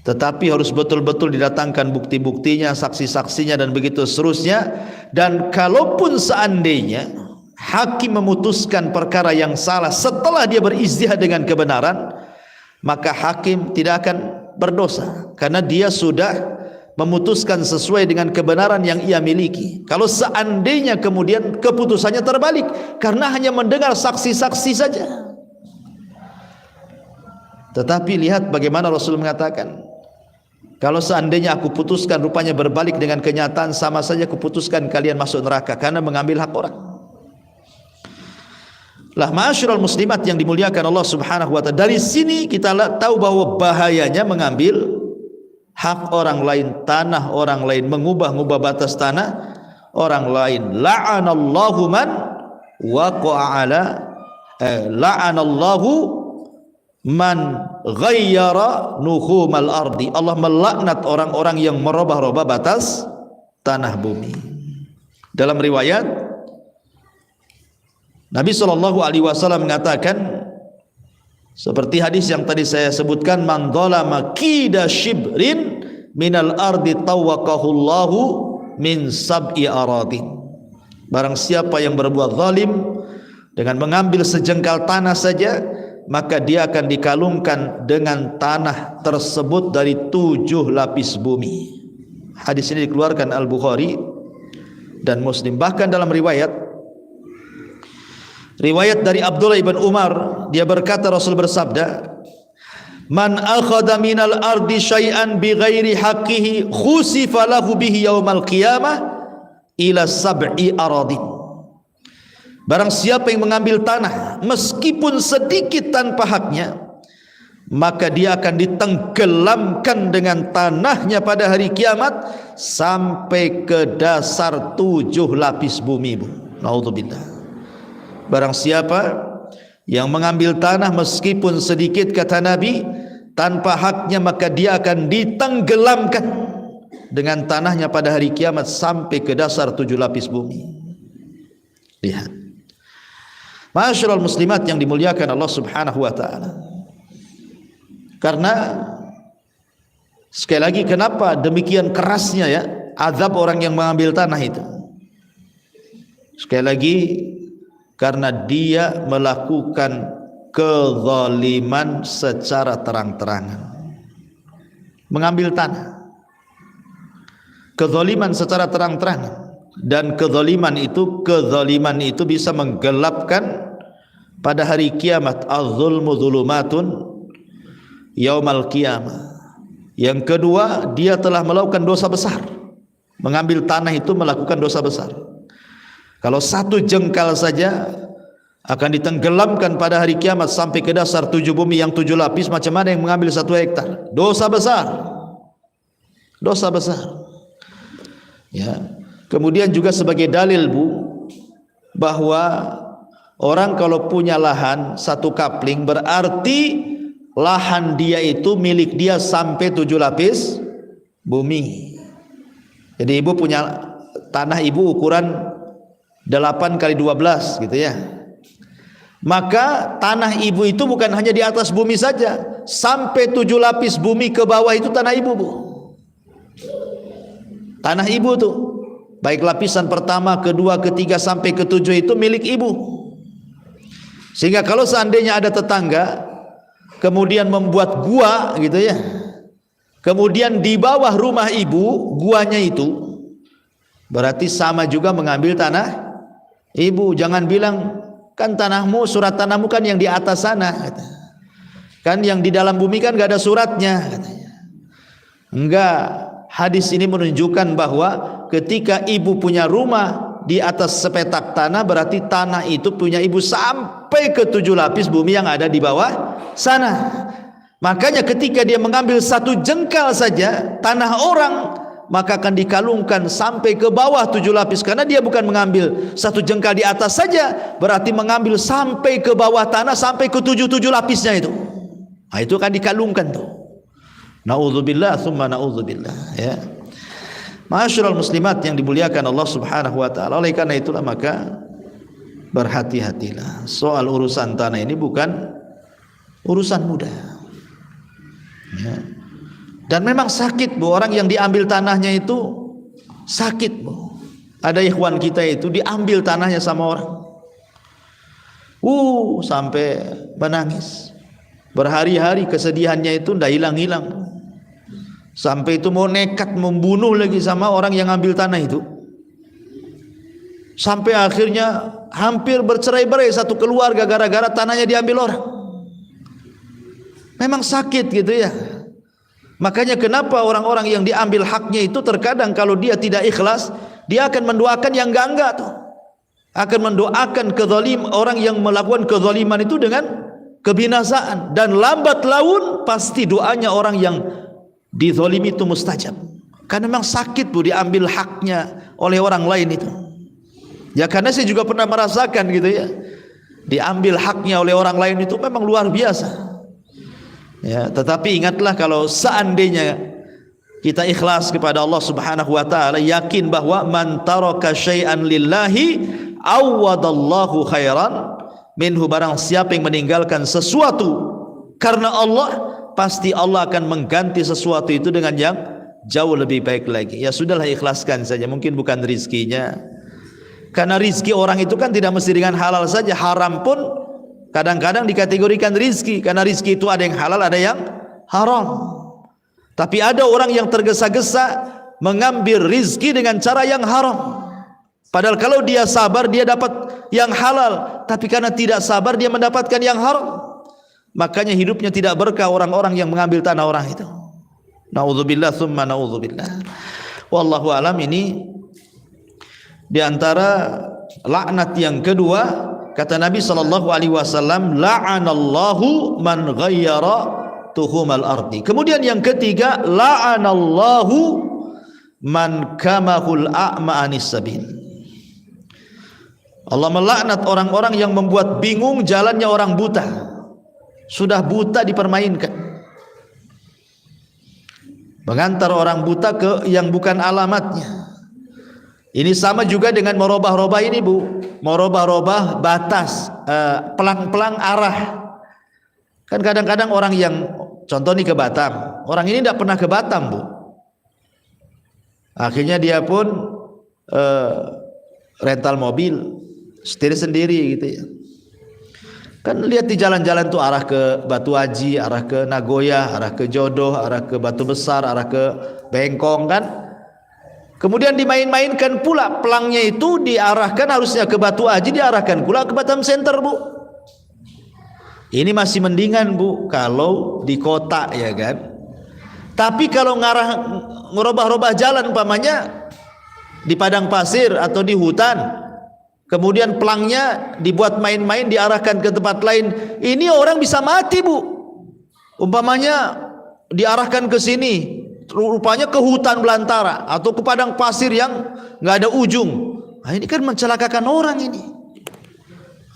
Tetapi harus betul-betul didatangkan bukti-buktinya, saksi-saksinya dan begitu seterusnya. Dan kalaupun seandainya hakim memutuskan perkara yang salah setelah dia beristihad dengan kebenaran, maka hakim tidak akan berdosa, karena dia sudah memutuskan sesuai dengan kebenaran yang ia miliki. Kalau seandainya kemudian keputusannya terbalik karena hanya mendengar saksi-saksi saja. Tetapi lihat bagaimana Rasul mengatakan, kalau seandainya aku putuskan rupanya berbalik dengan kenyataan, sama saja kuputuskan kalian masuk neraka karena mengambil hak orang. Lah ma'asyiral muslimat yang dimuliakan Allah Subhanahu wa taala, dari sini kita tahu bahwa bahayanya mengambil hak orang lain, tanah orang lain, mengubah-ubah batas tanah orang lain. La'anallahu man waqa'a ala la'anallahu man ghayyara nuhumal ardi. Allah melaknat orang-orang yang merubah-rubah batas tanah bumi. Dalam riwayat Nabi SAW mengatakan, seperti hadis yang tadi saya sebutkan, man dzalama qida shibrin minal ardi tawaqahullahu min sab'i aradin. Barang siapa yang berbuat zalim dengan mengambil sejengkal tanah saja, maka dia akan dikalungkan dengan tanah tersebut dari 7 lapis bumi. Hadis ini dikeluarkan Al-Bukhari dan Muslim. Bahkan dalam riwayat dari Abdullah ibn Umar, dia berkata, Rasul bersabda, man akhadha minal ardi syai'an bighairi haqqihi khusifa lahu bihi yaumal qiyamah ila sab'i aradin. Barang siapa yang mengambil tanah meskipun sedikit tanpa haknya, maka dia akan ditenggelamkan dengan tanahnya pada hari kiamat sampai ke dasar 7 lapis bumi. Naudzubillah. Barang siapa yang mengambil tanah meskipun sedikit, kata Nabi, tanpa haknya, maka dia akan ditenggelamkan dengan tanahnya pada hari kiamat sampai ke dasar 7 lapis bumi. Lihat, ma'asyiral muslimat yang dimuliakan Allah Subhanahu wa taala. Karena sekali lagi, kenapa demikian kerasnya ya azab orang yang mengambil tanah itu? Sekali lagi, karena dia melakukan kezaliman secara terang-terangan. Mengambil tanah, kezaliman secara terang-terangan. Dan kezaliman itu bisa menggelapkan pada hari kiamat. Az-zulmu zulumatun yaumal qiyamah. Yang kedua, dia telah melakukan dosa besar. Mengambil tanah itu melakukan dosa besar. Kalau 1 jengkal saja akan ditenggelamkan pada hari kiamat sampai ke dasar 7 bumi yang 7 lapis. Macam mana yang mengambil 1 hektar? Dosa besar. Dosa besar. Ya. Kemudian juga sebagai dalil bahwa orang kalau punya lahan 1 kapling, berarti lahan dia itu milik dia sampai 7 lapis bumi. Jadi ibu punya tanah, ibu ukuran 8 kali 12 gitu ya. Maka tanah ibu itu bukan hanya di atas bumi saja, sampai 7 lapis bumi ke bawah itu tanah ibu, Bu. Tanah ibu tuh, baik lapisan pertama, kedua, ketiga sampai ke-7 itu milik ibu. Sehingga kalau seandainya ada tetangga kemudian membuat gua gitu ya, kemudian di bawah rumah ibu guanya itu, berarti sama juga mengambil tanah ibu. Jangan bilang, kan tanahmu, surat tanahmu kan yang di atas sana, kata. Kan yang di dalam bumi kan gak ada suratnya, katanya. Enggak, hadis ini menunjukkan bahwa ketika ibu punya rumah di atas sepetak tanah, berarti tanah itu punya ibu sampai ke 7 lapis bumi yang ada di bawah sana. Makanya ketika dia mengambil 1 jengkal saja tanah orang, maka akan dikalungkan sampai ke bawah 7 lapis. Karena dia bukan mengambil 1 jengkal di atas saja, berarti mengambil sampai ke bawah tanah, sampai ke 7 lapisnya itu. Nah, itu akan dikalungkan tuh. Na'udzubillah tsumma na'udzubillah ya. Ma'asyiral muslimat yang dimuliakan Allah Subhanahu wa taala. Oleh karena itulah maka berhati-hatilah. Soal urusan tanah ini bukan urusan mudah. Ya. Dan memang sakit, Bu, orang yang diambil tanahnya itu sakit, Bu. Ada ikhwan kita itu diambil tanahnya sama orang. Sampai menangis. Berhari-hari kesedihannya itu tidak hilang-hilang. Sampai itu mau nekat membunuh lagi sama orang yang ambil tanah itu. Sampai akhirnya hampir bercerai-berai satu keluarga gara-gara tanahnya diambil orang. Memang sakit gitu ya. Makanya kenapa orang-orang yang diambil haknya itu terkadang kalau dia tidak ikhlas, dia akan mendoakan yang enggak-enggak tuh. Akan mendoakan orang yang melakukan kezaliman itu dengan kebinasaan, dan lambat laun pasti doanya orang yang dizalimi itu mustajab. Karena memang sakit, Bu, diambil haknya oleh orang lain itu. Ya, karena saya juga pernah merasakan gitu ya. Diambil haknya oleh orang lain itu memang luar biasa. Ya, tetapi ingatlah kalau seandainya kita ikhlas kepada Allah Subhanahu wa taala, yakin bahwa man taraka syai'an lillahi awwadallahu khairan minhu. Barang siapa yang meninggalkan sesuatu karena Allah, pasti Allah akan mengganti sesuatu itu dengan yang jauh lebih baik lagi. Ya sudahlah, ikhlaskan saja. Mungkin bukan rizkinya, Karena rizki orang itu kan tidak mesti dengan halal saja, haram pun kadang-kadang dikategorikan rizki. Karena rizki itu ada yang halal, ada yang haram. Tapi ada orang yang tergesa-gesa mengambil rizki dengan cara yang haram. Padahal kalau dia sabar dia dapat yang halal, tapi karena tidak sabar dia mendapatkan yang haram. Makanya hidupnya tidak berkah orang-orang yang mengambil tanah orang itu. Na'udzubillah tsumma na'udzubillah. Wallahu alam. Ini di antara laknat yang kedua, kata Nabi sallallahu alaihi wasallam, la'anallahu man ghayyara tuhumal ardi. Kemudian yang ketiga, la'anallahu man kamahul a'ma anis sabil. Allah melaknat orang-orang yang membuat bingung jalannya orang buta. Sudah buta dipermainkan, mengantar orang buta ke yang bukan alamatnya. Ini sama juga dengan merubah-rubah ini, Bu. Merubah-rubah batas, pelang-pelang arah. Kan kadang-kadang orang yang, contoh nih ke Batam, orang ini tidak pernah ke Batam, Bu. Akhirnya dia pun rental mobil, setir sendiri gitu ya. Kan lihat di jalan-jalan tuh arah ke Batu Haji, arah ke Nagoya, arah ke Jodoh, arah ke Batu Besar, arah ke Bengkong kan. Kemudian dimain-mainkan pula, pelangnya itu diarahkan harusnya ke Batu Haji, diarahkan pula ke Batam Center, Bu. Ini masih mendingan, Bu, kalau di kota ya kan. Tapi kalau ngerubah-rubah jalan umpamanya di padang pasir atau di hutan, kemudian pelangnya dibuat main-main, diarahkan ke tempat lain, ini orang bisa mati, Bu. Umpamanya diarahkan ke sini, rupanya ke hutan belantara atau ke padang pasir yang nggak ada ujung. Nah, ini kan mencelakakan orang ini.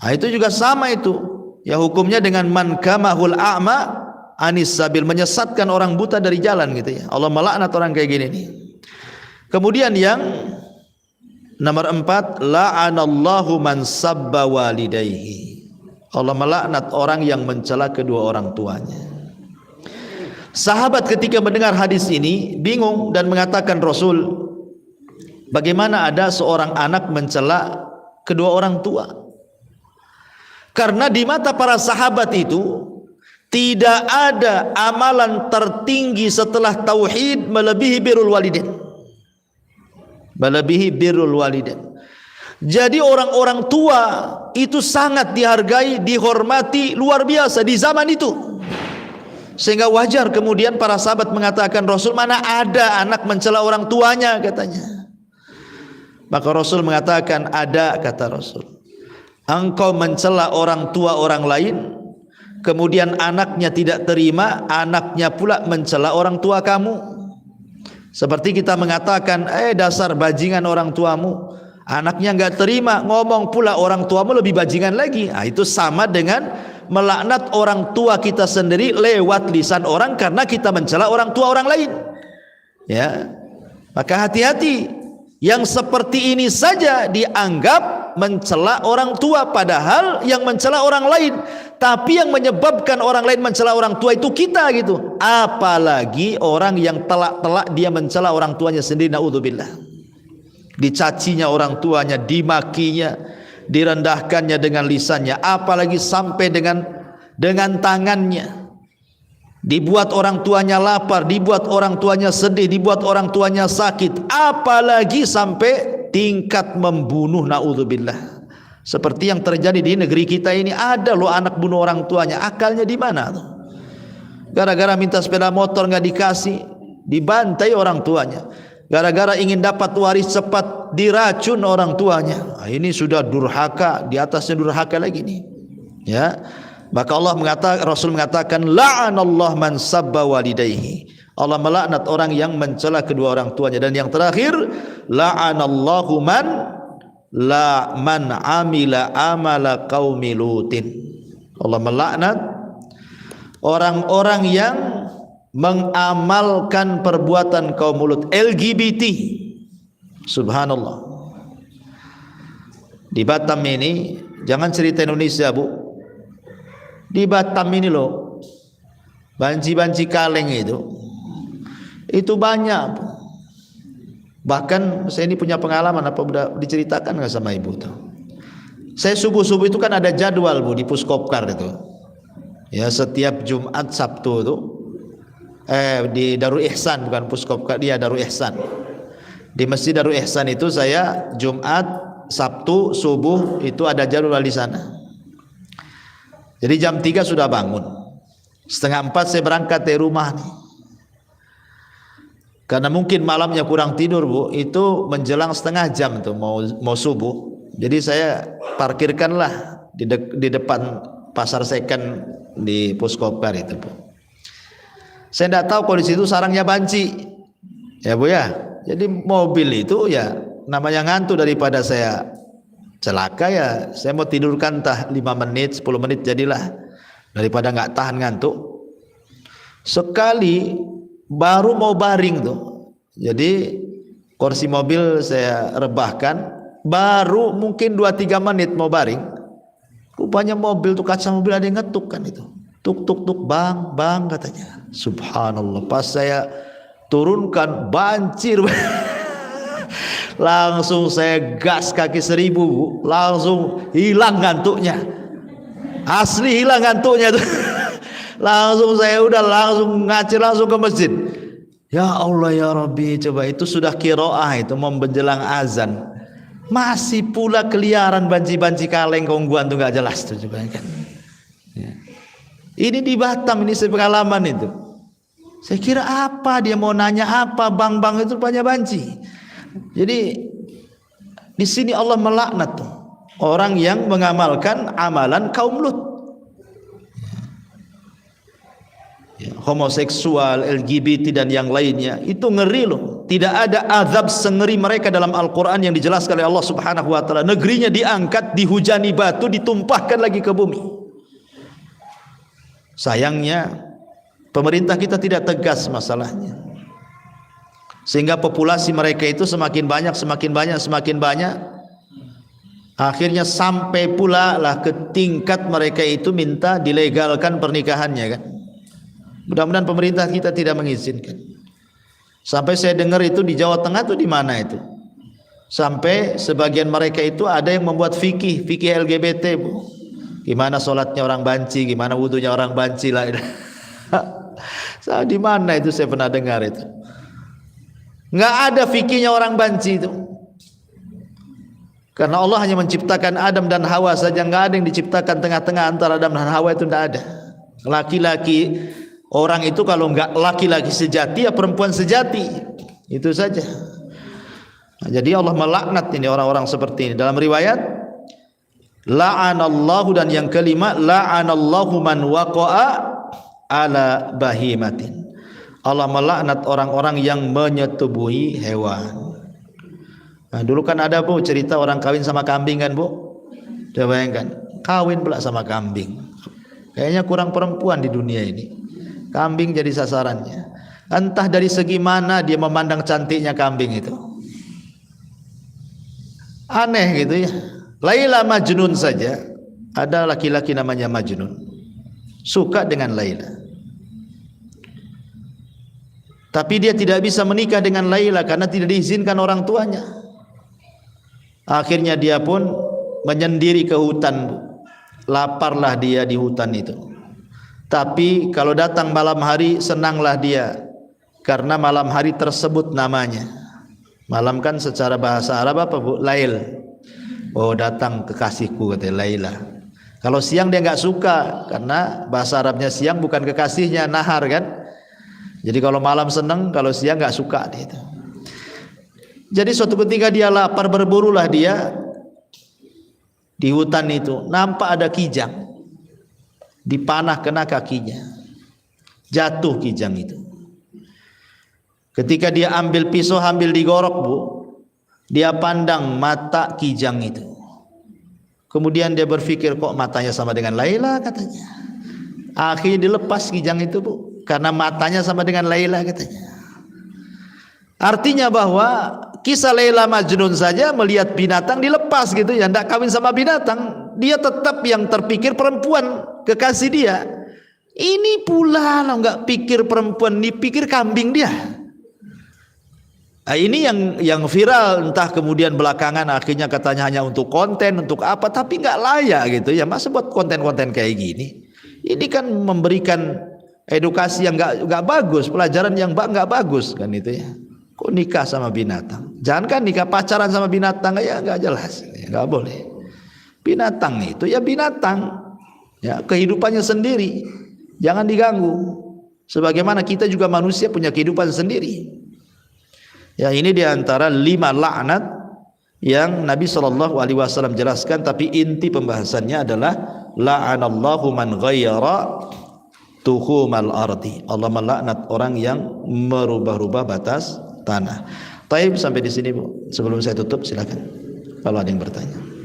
Nah, itu juga sama itu. Ya hukumnya dengan man kamahul a'ma anis sabil, menyesatkan orang buta dari jalan gitu ya. Allah melaknat orang kayak gini nih. Kemudian yang nomor 4, la'anallahu man sabba walidayhi. Allah melaknat orang yang mencela kedua orang tuanya. Sahabat ketika mendengar hadis ini bingung dan mengatakan, Rasul, bagaimana ada seorang anak mencela kedua orang tua? Karena di mata para sahabat itu tidak ada amalan tertinggi setelah tauhid melebihi birrul walidain. Melebihi birrul walidain. Jadi orang-orang tua itu sangat dihargai, dihormati luar biasa di zaman itu. Sehingga wajar kemudian para sahabat mengatakan, Rasul, mana ada anak mencela orang tuanya, katanya. Maka Rasul mengatakan, ada, kata Rasul. Engkau mencela orang tua orang lain, kemudian anaknya tidak terima, anaknya pula mencela orang tua kamu. Seperti kita mengatakan, dasar bajingan orang tuamu, anaknya enggak terima, ngomong pula orang tuamu lebih bajingan lagi. Nah, itu sama dengan melaknat orang tua kita sendiri lewat lisan orang karena kita mencela orang tua orang lain. Ya. Maka hati-hati, yang seperti ini saja dianggap mencela orang tua, padahal yang mencela orang lain. Tapi yang menyebabkan orang lain mencela orang tua itu kita gitu. Apalagi orang yang telak-telak dia mencela orang tuanya sendiri, naudzubillah. Dicacinya orang tuanya, dimakinya, direndahkannya dengan lisannya, apalagi sampai dengan tangannya. Dibuat orang tuanya lapar, dibuat orang tuanya sedih, dibuat orang tuanya sakit, apalagi sampai tingkat membunuh, naudzubillah. Seperti yang terjadi di negeri kita ini, ada loh anak bunuh orang tuanya. Akalnya di mana tuh? Gara-gara minta sepeda motor nggak dikasih, dibantai orang tuanya. Gara-gara ingin dapat waris cepat, diracun orang tuanya. Nah, ini sudah durhaka, di atasnya durhaka lagi nih. Ya. Maka Rasul mengatakan, la'anallahu man sabba walidayhi. Allah melaknat orang yang mencela kedua orang tuanya. Dan yang terakhir, la'anallahu man amila amala qaumi lutin. Allah melaknat orang-orang yang mengamalkan perbuatan kaum Lut, LGBT. Subhanallah. Di Batam ini, jangan cerita Indonesia, Bu. Di Batam ini loh, banci-banci kaleng itu banyak, Bu. Bahkan saya ini punya pengalaman, apa udah diceritakan nggak sama ibu tuh? Saya subuh-subuh itu kan ada jadwal Bu di Puskopkar itu. Ya setiap Jumat Sabtu tuh di Darul Ihsan, bukan Puskopkar, dia Darul Ihsan. Di Masjid Darul Ihsan itu saya Jumat, Sabtu subuh itu ada jadwal di sana. Jadi jam 3 sudah bangun. Setengah 4 saya berangkat dari rumah nih. Karena mungkin malamnya kurang tidur Bu, itu menjelang setengah jam tuh mau subuh. Jadi saya parkirkanlah di depan pasar second di Puskopkar itu Bu. Saya tidak tahu kalau di situ sarangnya banci, ya Bu ya. Jadi mobil itu ya namanya ngantuk, daripada saya celaka ya saya mau tidurkan entah 5 menit 10 menit jadilah, daripada nggak tahan ngantuk. Sekali baru mau baring tuh, jadi kursi mobil saya rebahkan, baru mungkin 2-3 menit mau baring, rupanya mobil tuh, kaca mobil ada yang ngetuk kan itu, tuk tuk tuk, bang katanya. Subhanallah, pas saya turunkan banjir langsung saya gas kaki 1000 Bu, langsung hilang ngantuknya, asli hilang ngantuknya tuh. Langsung saya udah langsung ngacir langsung ke masjid. Ya Allah ya Rabbi, coba itu sudah qiraah itu mau menjelang azan, masih pula keliaran banci-banci kaleng kongguan tuh nggak jelas tuh, coba kan. Ya. Ini di Batam, ini saya pengalaman itu. Saya kira apa dia mau nanya apa, bang itu banyak banci. Jadi di sini Allah melaknat tuh orang yang mengamalkan amalan kaum Lut. Ya, homoseksual, LGBT dan yang lainnya, itu ngeri loh. Tidak ada azab sengeri mereka dalam Al-Quran yang dijelaskan oleh Allah Subhanahu wa ta'ala. Negerinya diangkat, dihujani batu, ditumpahkan lagi ke bumi. Sayangnya pemerintah kita tidak tegas masalahnya, sehingga populasi mereka itu semakin banyak. Akhirnya sampai pula lah ke tingkat mereka itu minta dilegalkan pernikahannya kan. Mudah-mudahan pemerintah kita tidak mengizinkan. Sampai saya dengar itu di Jawa Tengah tuh di mana itu, sampai sebagian mereka itu ada yang membuat fikih LGBT Bu. Gimana sholatnya orang banci, gimana wudunya orang banci lah. Di mana itu saya pernah dengar itu. Nggak ada fikihnya orang banci itu. Karena Allah hanya menciptakan Adam dan Hawa saja, nggak ada yang diciptakan tengah-tengah antara Adam dan Hawa, itu nggak ada. Laki-laki orang itu kalau nggak laki-laki sejati ya perempuan sejati, itu saja. Nah, jadi Allah melaknat ini orang-orang seperti ini. Dalam riwayat la'anallahu, dan yang kelima la'anallahu man waqa'a ala bahimatin. Allah melaknat orang-orang yang menyetubuhi hewan. Nah, dulu kan ada Bu cerita orang kawin sama kambing kan Bu. Coba bayangkan, kawin pula sama kambing. Kayaknya kurang perempuan di dunia ini. Kambing jadi sasarannya. Entah dari segi mana dia memandang cantiknya kambing itu. Aneh gitu ya. Laila Majnun saja, ada laki-laki namanya Majnun, suka dengan Laila, tapi dia tidak bisa menikah dengan Laila karena tidak diizinkan orang tuanya. Akhirnya dia pun menyendiri ke hutan. Laparlah dia di hutan itu. Tapi kalau datang malam hari senanglah dia, karena malam hari tersebut namanya. Malam kan secara bahasa Arab apa Bu? Lail. Oh, datang kekasihku, kata Laila. Kalau siang dia nggak suka, karena bahasa Arabnya siang bukan kekasihnya, nahar kan. Jadi kalau malam senang, kalau siang nggak suka dia itu. Jadi suatu ketika dia lapar, berburulah dia di hutan itu, nampak ada kijang, dipanah kena kakinya, jatuh kijang itu. Ketika dia ambil pisau, ambil digorok Bu, dia pandang mata kijang itu. Kemudian dia berpikir, kok matanya sama dengan Laila katanya. Akhirnya dilepas kijang itu Bu, karena matanya sama dengan Laila katanya. Artinya bahwa kisah Laila Majnun saja melihat binatang dilepas gitu ya, tidak kawin sama binatang, dia tetap yang terpikir perempuan kekasih dia. Ini pula lo nggak pikir perempuan, dipikir kambing dia. Ini yang viral, entah kemudian belakangan akhirnya katanya hanya untuk konten, untuk apa, tapi nggak layak gitu ya. Masa buat konten-konten kayak gini? Ini kan memberikan edukasi yang nggak bagus, pelajaran yang nggak bagus kan itu ya. Kok nikah sama binatang? Jangan kan nikah pacaran sama binatang, ya nggak jelas, nggak boleh. Binatang itu ya binatang, ya kehidupannya sendiri, jangan diganggu. Sebagaimana kita juga manusia punya kehidupan sendiri. Ya, ini diantara 5 laknat yang Nabi SAW jelaskan, tapi inti pembahasannya adalah la'anallahu man ghayyara tuhumal ardi. Allah melaknat orang yang merubah-rubah batas tanah. Taib, sampai di sini Bu. Sebelum saya tutup silakan kalau ada yang bertanya.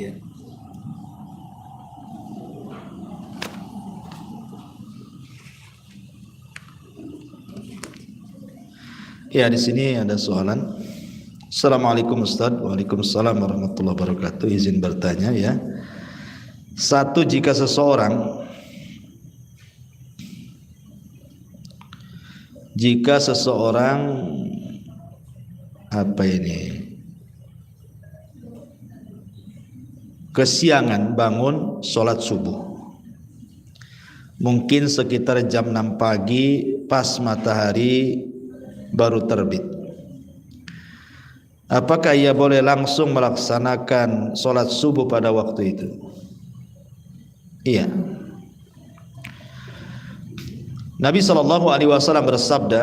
Ya. Ya, di sini ada soalan. Assalamualaikum Ustaz. Waalaikumsalam warahmatullahi wabarakatuh. Izin bertanya ya. Satu, jika seseorang kesiangan bangun sholat subuh, mungkin sekitar jam 6 pagi pas matahari baru terbit, apakah ia boleh langsung melaksanakan sholat subuh pada waktu itu? Iya. Nabi SAW bersabda,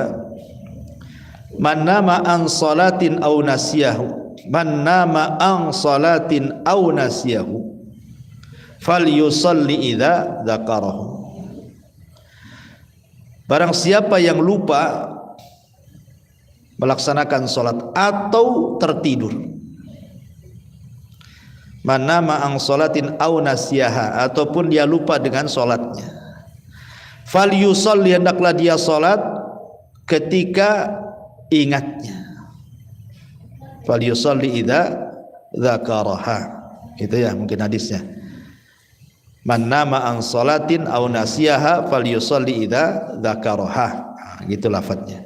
man nama an salatin aw nasiyahu, man nama an salatin aw nasiyahu falyusalli idza dzakarahu. Barang siapa yang lupa melaksanakan salat atau tertidur, man nama an salatin aw nasiyaha, ataupun dia lupa dengan salatnya, falyusalli, hendaklah dia salat ketika ingatnya. Falyusalli idza dzakaraha. Itu ya mungkin hadisnya. Man nama an salatin aw nasiyaha falyusalli idza dzakaraha. Gitu lafadznya.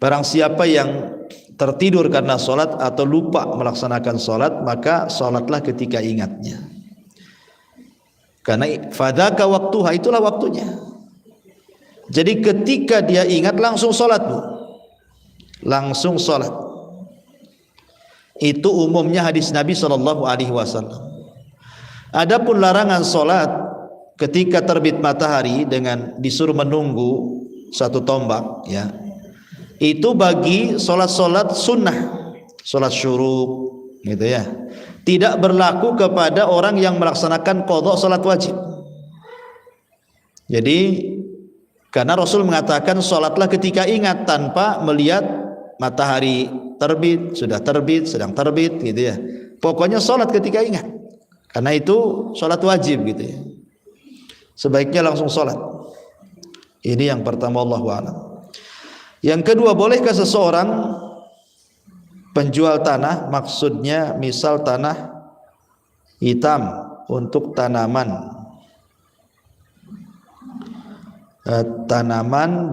Barang siapa yang tertidur karena salat atau lupa melaksanakan salat, maka salatlah ketika ingatnya. Karena fadzaka waktuha, itulah waktunya. Jadi ketika dia ingat langsung salat, Bu. Langsung salat. Itu umumnya hadis Nabi SAW. Adapun larangan salat ketika terbit matahari dengan disuruh menunggu 1 tombak, ya, itu bagi salat-salat sunnah, salat syuruk, gitu ya. Tidak berlaku kepada orang yang melaksanakan qadha salat wajib. Jadi karena Rasul mengatakan salatlah ketika ingat, tanpa melihat matahari terbit, sudah terbit, sedang terbit, gitu ya. Pokoknya salat ketika ingat. Karena itu salat wajib, gitu ya. Sebaiknya langsung salat. Ini yang pertama, Allahu a'lam. Yang kedua, bolehkah seseorang penjual tanah, maksudnya misal tanah hitam untuk tanaman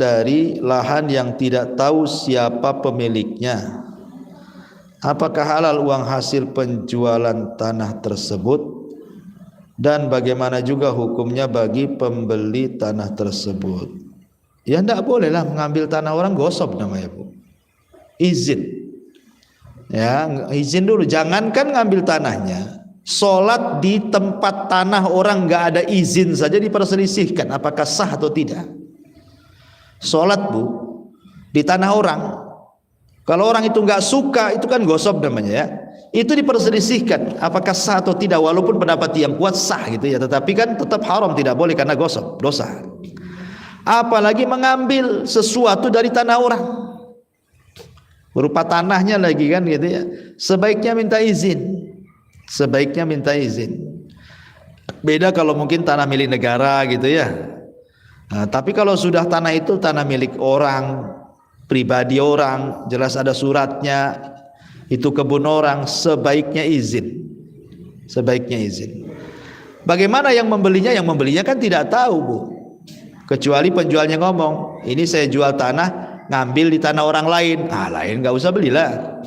dari lahan yang tidak tahu siapa pemiliknya, apakah halal uang hasil penjualan tanah tersebut, dan bagaimana juga hukumnya bagi pembeli tanah tersebut? Ya tidak bolehlah mengambil tanah orang, gosop namanya, Bu. Izin, ya, izin dulu. Jangankan ngambil tanahnya, sholat di tempat tanah orang nggak ada izin saja diperselisihkan apakah sah atau tidak. Sholat, Bu, di tanah orang, kalau orang itu nggak suka, itu kan gosop namanya, ya. Itu diperselisihkan apakah sah atau tidak, walaupun pendapat yang kuat sah, gitu ya, tetapi kan tetap haram, tidak boleh karena gosop, dosa. Apalagi mengambil sesuatu dari tanah orang, berupa tanahnya lagi, kan, gitu ya. Sebaiknya minta izin. Sebaiknya minta izin. Beda kalau mungkin tanah milik negara, gitu ya. Nah, tapi kalau sudah tanah itu tanah milik orang, pribadi orang, jelas ada suratnya, itu kebun orang, sebaiknya izin. Sebaiknya izin. Bagaimana yang membelinya? Yang membelinya kan tidak tahu, Bu. Kecuali penjualnya ngomong, ini saya jual tanah, ngambil di tanah orang lain. Lain nggak usah belilah.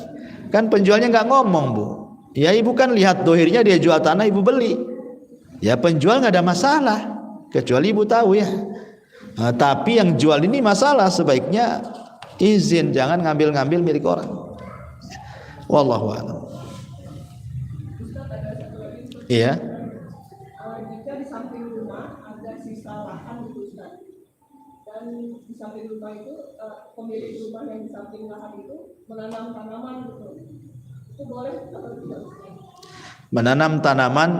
Kan penjualnya nggak ngomong, Bu. Ya ibu kan lihat dohirnya dia jual tanah, ibu beli. Ya penjual nggak ada masalah, kecuali ibu tahu ya. Tapi yang jual ini masalah, sebaiknya izin, jangan ngambil-ngambil milik orang. Wallahu a'lam. Iya. Jika di samping rumah ada sisa lahan itu, Ustaz, dan di samping rumah itu pemilik rumah yang di samping lahan itu menanam tanaman gitu, itu boleh atau tidak? Menanam tanaman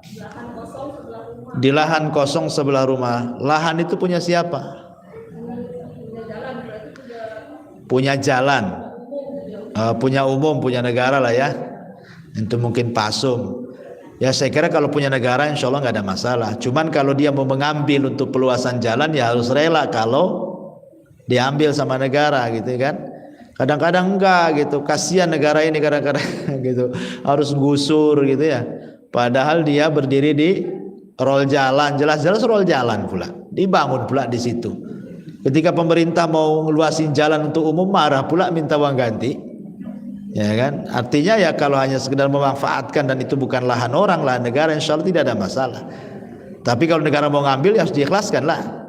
Lahan kosong sebelah rumah. di lahan kosong sebelah rumah. Lahan itu punya siapa? Punya jalan, berarti Punya jalan. umum. Punya umum, punya negara lah ya. Itu mungkin pasum. Ya saya kira kalau punya negara insya Allah nggak ada masalah. Cuman kalau dia mau mengambil untuk peluasan jalan ya harus rela kalau diambil sama negara gitu kan. Kadang-kadang enggak gitu, kasihan negara ini kadang-kadang gitu harus gusur gitu ya. Padahal dia berdiri di rol jalan, jelas-jelas rol jalan pula, dibangun pula di situ. Ketika pemerintah mau ngeluasin jalan untuk umum, marah pula minta uang ganti. Ya kan? Artinya ya kalau hanya sekedar memanfaatkan dan itu bukan lahan orang, lahan negara, insya Allah tidak ada masalah. Tapi kalau negara mau ngambil ya harus diikhlaskan lah.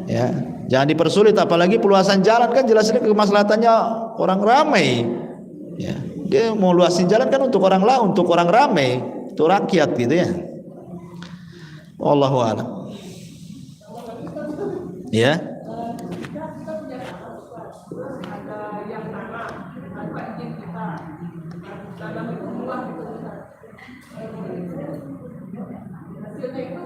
Ya, jangan dipersulit, apalagi peluasan jalan kan jelas ini kemaslahatannya orang ramai. Ya, dia mau luasin jalan kan untuk orang lain, untuk orang ramai, untuk rakyat gitu ya. Wallahu a'lam. Ya. Kita punya tanah, Ustaz. Terus ada yang tanah, tanpa izin kita. Tanah itu luas gitu, Ustaz. Hasilnya itu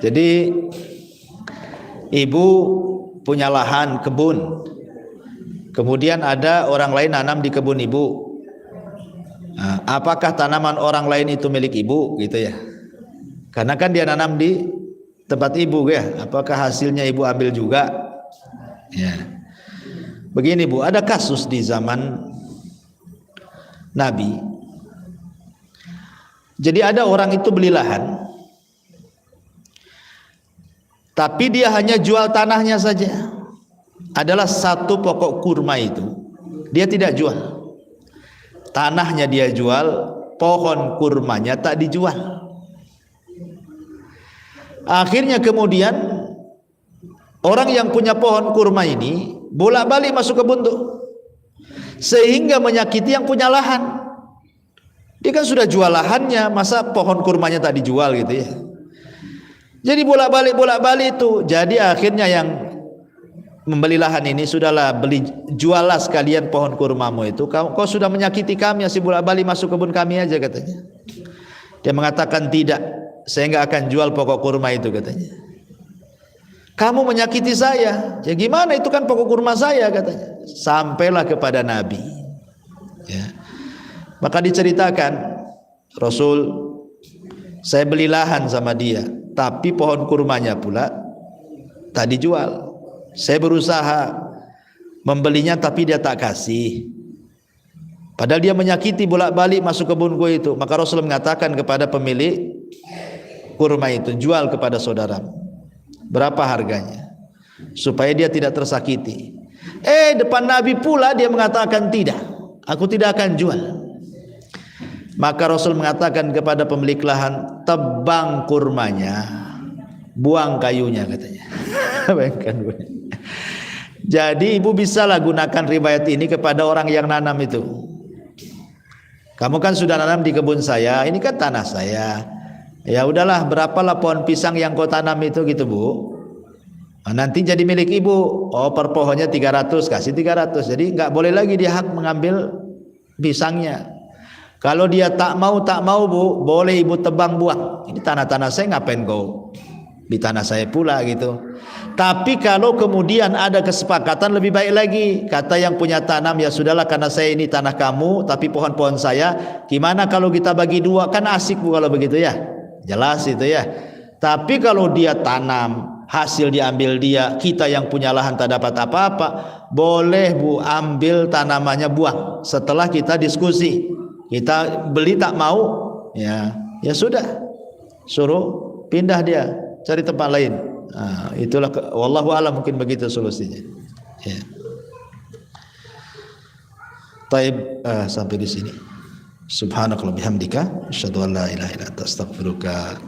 Jadi ibu punya lahan kebun, kemudian ada orang lain nanam di kebun ibu. Apakah tanaman orang lain itu milik ibu gitu ya? Karena kan dia nanam di tempat ibu ya. Apakah hasilnya ibu ambil juga? Ya. Begini Bu, ada kasus di zaman Nabi. Jadi ada orang itu beli lahan, tapi dia hanya jual tanahnya saja. Adalah satu pokok kurma itu dia tidak jual. Tanahnya dia jual, pohon kurmanya tak dijual. Akhirnya kemudian orang yang punya pohon kurma ini bolak-balik masuk kebun tuh, sehingga menyakiti yang punya lahan. Dia kan sudah jual lahannya, masa pohon kurmanya tak dijual gitu ya. Jadi bolak-balik itu. Jadi akhirnya yang membeli lahan ini, sudahlah beli, juallah sekalian pohon kurmamu itu. Kau sudah menyakiti kami, masih bolak-balik masuk kebun kami aja katanya. Dia mengatakan tidak, saya nggak akan jual pokok kurma itu katanya. Kamu menyakiti saya, ya gimana, itu kan pokok kurma saya katanya. Sampailah kepada Nabi. Ya. Maka diceritakan Rasul, saya beli lahan sama dia, tapi pohon kurmanya pula tak dijual. Saya berusaha membelinya tapi dia tak kasih. Padahal dia menyakiti bolak-balik masuk kebunku itu. Maka Rasul mengatakan kepada pemilik kurma itu, jual kepada saudara. Berapa harganya? Supaya dia tidak tersakiti. Depan Nabi pula dia mengatakan tidak, aku tidak akan jual. Maka Rasul mengatakan kepada pemilik lahan, tebang kurmanya, buang kayunya katanya. Bayangkan. Jadi ibu bisalah gunakan riwayat ini kepada orang yang nanam itu. Kamu kan sudah nanam di kebun saya, ini kan tanah saya. Ya udahlah, berapalah pohon pisang yang kau tanam itu gitu Bu. Nanti jadi milik ibu. Oh, per pohonnya 300, kasih 300. Jadi nggak boleh lagi dia hak mengambil pisangnya. Kalau dia tak mau Bu, boleh ibu tebang buang. Ini tanah-tanah saya, ngapain kau di tanah saya pula gitu. Tapi kalau kemudian ada kesepakatan lebih baik lagi, kata yang punya tanam, ya sudahlah karena saya ini tanah kamu tapi pohon-pohon saya, gimana kalau kita bagi dua, kan asik Bu kalau begitu ya, jelas itu ya. Tapi kalau dia tanam hasil diambil dia, kita yang punya lahan tak dapat apa-apa, boleh Bu ambil tanamannya, buang. Setelah kita diskusi, kita beli tak mau, ya sudah, suruh pindah dia, cari tempat lain. Nah, itulah wallahu a'lam, mungkin begitu solusinya. Ya. Taib, sampai di sini. Subhanakallahumma bihamdika asyhadu an la ilaha illa anta astaghfiruka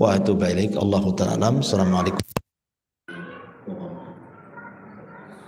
wa atubu ilaik. Allahu ta'ala alam. Assalamualaikum.